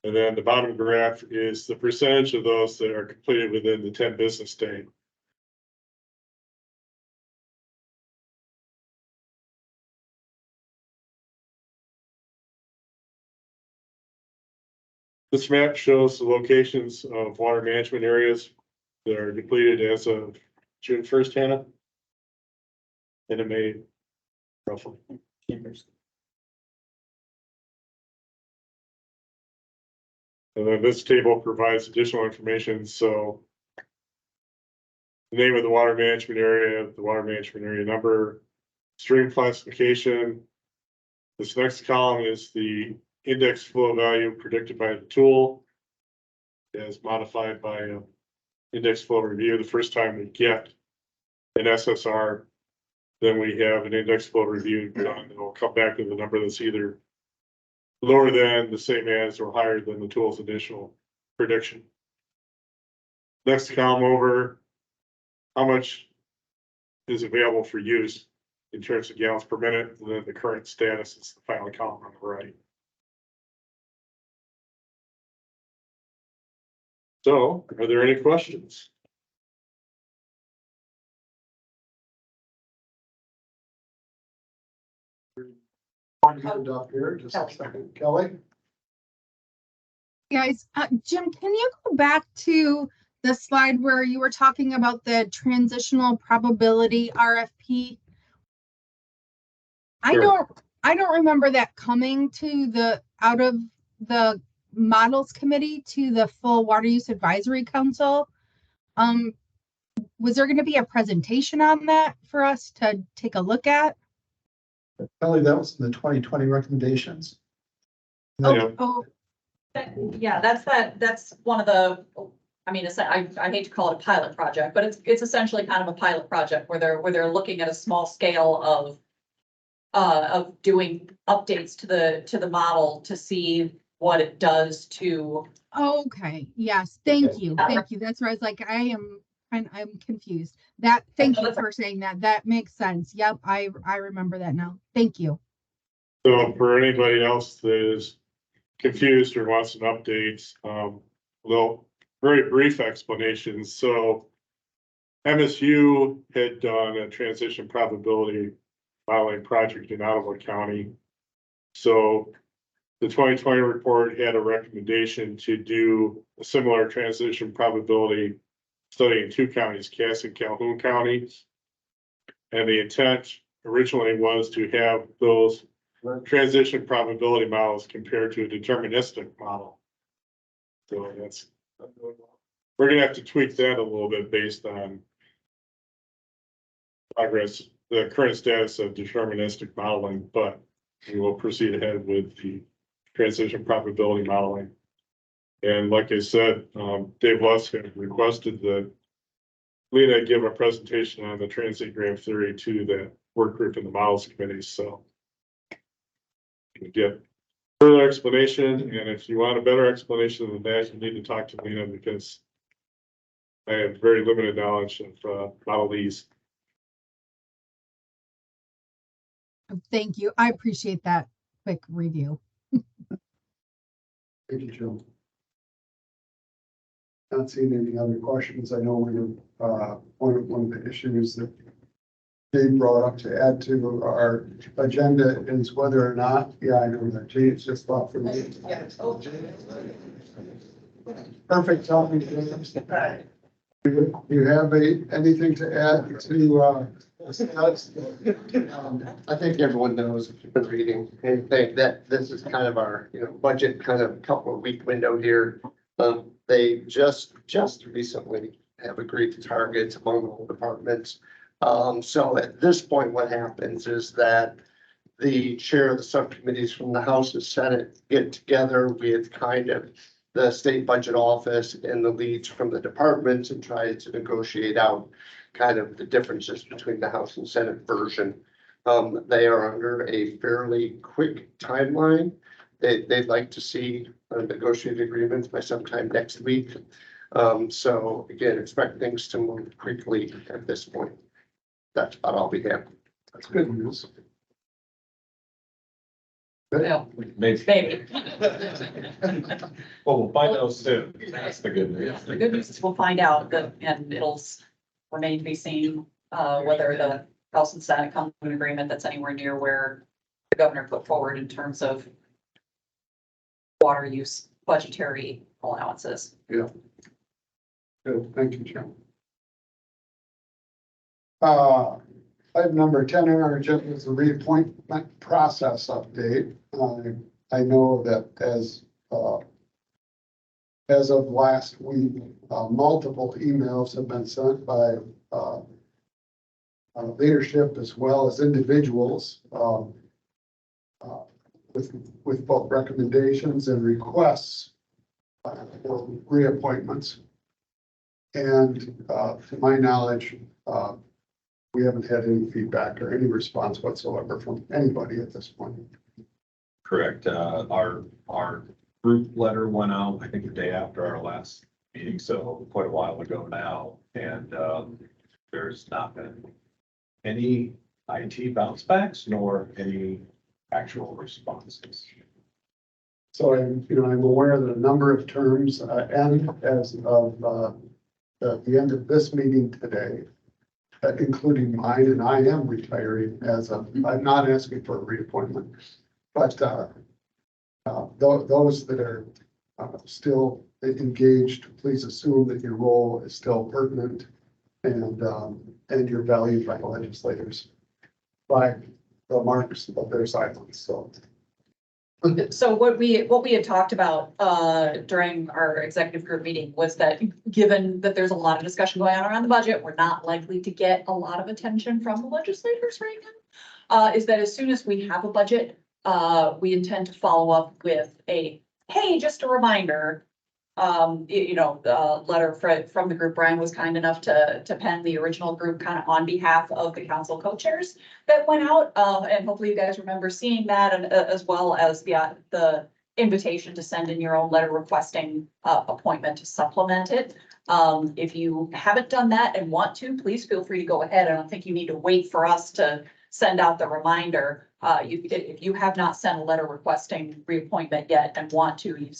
And then the bottom graph is the percentage of those that are completed within the 10 business day. This map shows the locations of water management areas that are depleted as of June 1st, Hannah. And it may roughly. And then this table provides additional information. So the name of the water management area, the water management area number, stream classification. This next column is the index flow value predicted by the tool as modified by index flow review. The first time we get an SSR, then we have an index flow review done. It'll come back to the number that's either lower than, the same as, or higher than the tool's initial prediction. Next column over, how much is available for use in terms of gallons per minute, and then the current status is the final column on the right. So, are there any questions? One hand up here, just a second. Kelly? Guys, Jim, can you go back to the slide where you were talking about the transitional probability RFP? Sure. I don't remember that coming to the, out of the models committee to the full water use advisory council. Was there going to be a presentation on that for us to take a look at? Kelly, that was in the 2020 recommendations. Oh, Yeah, that's one of the, I mean, I hate to call it a pilot project, but it's essentially kind of a pilot project where they're looking at a small scale of doing updates to the model to see what it does to. okay. Yes. Thank you. Thank you. That's where I was like, I'm confused. Thank you for saying that. That makes sense. Yep. I remember that now. Thank you. So for anybody else that is confused or wants an update, well, very brief explanation. So MSU had done a transition probability modeling project in Ottawa County. So the 2020 report had a recommendation to do a similar transition probability studying two counties, Cass and Calhoun counties. And the intent originally was to have those transition probability models compared to a deterministic model. So that's, we're gonna have to tweak that a little bit based on progress, the current status of deterministic modeling, but we will proceed ahead with the transition probability modeling. And like I said, Dave Lusk had requested that Lena give a presentation on the transient graph theory to the work group and the models committee, so we get further explanation, and if you want a better explanation than that, you need to talk to Lena, because I have very limited knowledge of Model E's. Thank you. I appreciate that quick review. Thank you, Joe. Not seeing any other questions. I know we were, one of the issues that Dave brought up to add to our agenda is whether or not, yeah, I know that James just thought for me. Perfect timing, James. Do you have anything to add to, I think everyone knows if you've been reading anything that this is kind of our, budget kind of couple of week window here. They just recently have agreed to targets among all departments. So at this point, what happens is that the chair of the subcommittees from the House and Senate get together with kind of the state budget office and the leads from the departments and try to negotiate out kind of the differences between the House and Senate version. They are under a fairly quick timeline. They'd like to see negotiated agreements by sometime next week. So again, expect things to move quickly at this point. That's about all we have. That's good news. Well, Maybe. Well, we'll find out soon. That's the good news. The good news is we'll find out that, and it'll remain to be seen, whether the House and Senate come to an agreement that's anywhere near where the governor put forward in terms of water use budgetary allowances. Yeah. Good, thank you, Jim. Item number 10 on our agenda is the reappointment process update. I know that as of last week, multiple emails have been sent by leadership as well as individuals with both recommendations and requests for reappointments. And to my knowledge, we haven't had any feedback or any response whatsoever from anybody at this point. Correct. Our group letter went out, I think, the day after our last meeting, so quite a while ago now. And there's not been any IT bounce backs nor any actual responses. So I'm aware that a number of terms end as of the end of this meeting today, including mine, and I am retiring as of, I'm not asking for a reappointment, but those that are still engaged, please assume that your role is still pertinent and you're valued by the legislators by the marks of their silence. So what we had talked about during our executive group meeting was that given that there's a lot of discussion going on around the budget, we're not likely to get a lot of attention from the legislators right now. Is that as soon as we have a budget, we intend to follow up with a, hey, just a reminder. The letter from the group. Brian was kind enough to pen the original group kind of on behalf of the council co-chairs that went out. And hopefully you guys remember seeing that, and as well as the invitation to send in your own letter requesting appointment to supplement it. If you haven't done that and want to, please feel free to go ahead. I don't think you need to wait for us to send out the reminder. If you have not sent a letter requesting reappointment yet and want to, you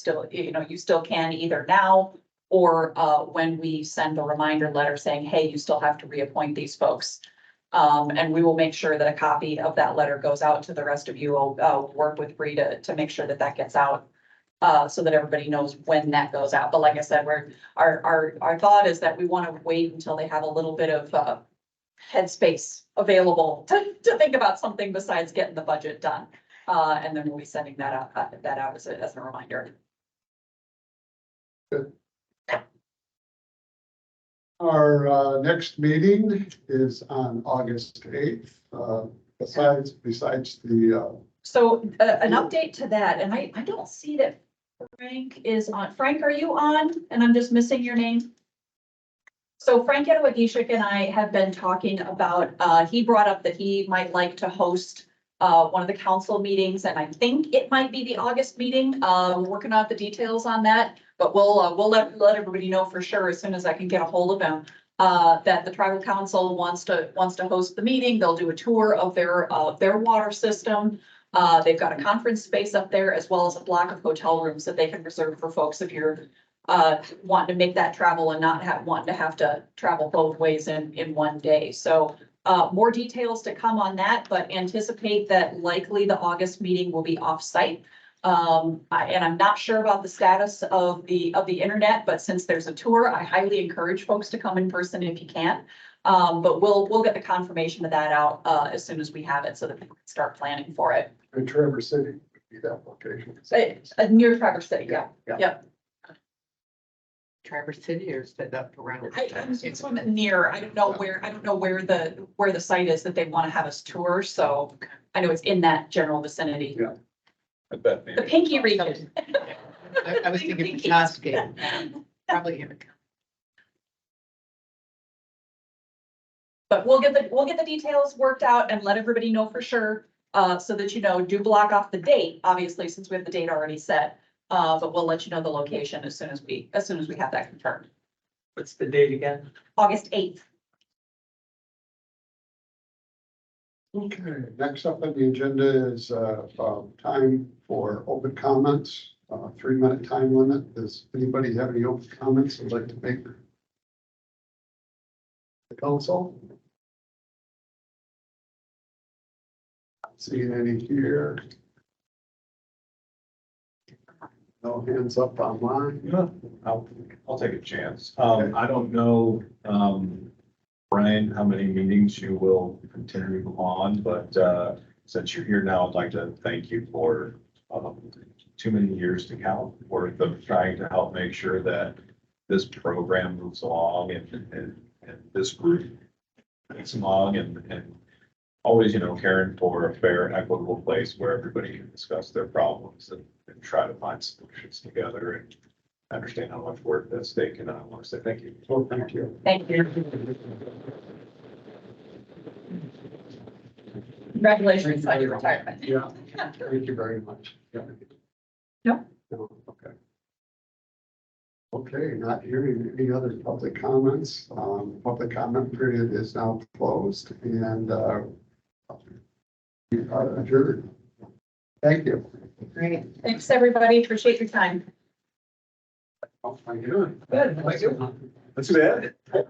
still can either now or when we send a reminder letter saying, hey, you still have to reappoint these folks. And we will make sure that a copy of that letter goes out to the rest of you. I'll work with Bree to make sure that that gets out so that everybody knows when that goes out. But like I said, our thought is that we want to wait until they have a little bit of, headspace available to think about something besides getting the budget done. And then we'll be sending that out as a reminder. Our next meeting is on August 8th. Besides the, So an update to that, and I don't see that Frank is on. Frank, are you on? And I'm just missing your name. So Frank Edwagishik and I have been talking about, he brought up that he might like to host one of the council meetings, and I think it might be the August meeting. We're working out the details on that, but we'll let everybody know for sure as soon as I can get a hold of him. That the tribal council wants to host the meeting. They'll do a tour of their water system. They've got a conference space up there as well as a block of hotel rooms that they can reserve for folks if you're wanting to make that travel and not wanting to have to travel both ways in one day. So more details to come on that, but anticipate that likely the August meeting will be off-site. And I'm not sure about the status of the internet, but since there's a tour, I highly encourage folks to come in person if you can. But we'll get the confirmation of that out as soon as we have it so that people can start planning for it. in Traverse City would be that location. Near Traverse City, yeah. Yep. Traverse City or set up around? It's near, I don't know where the site is that they want to have us tour, so I know it's in that general vicinity. Yeah. I bet. The Pinky region. I was thinking Petoskey, probably in. But we'll get the details worked out and let everybody know for sure, so that do block off the date, obviously, since we have the date already set. But we'll let you know the location as soon as we have that confirmed. What's the date again? August 8th. Okay, next up on the agenda is time for open comments, 3-minute time limit. Does anybody have any open comments they'd like to make? The council? Not seeing any here. No hands up online. Yeah, I'll take a chance. I don't know, Brian, how many meetings you will continue on, but since you're here now, I'd like to thank you for too many years to count worth of trying to help make sure that this program moves along and this group moves along and always, caring for a fair, equitable place where everybody can discuss their problems and try to find solutions together and understand how much work that's at stake. And I want to say thank you. Well, thank you. Thank you. Congratulations on your retirement. Yeah, thank you very much. Yeah. No. No, okay. Okay, not hearing any other public comments. Public comment period is now closed and we are adjourned. Thank you. Great. Thanks, everybody. Appreciate your time. Oh, thank you. Good. Thank you. That's bad. Yeah.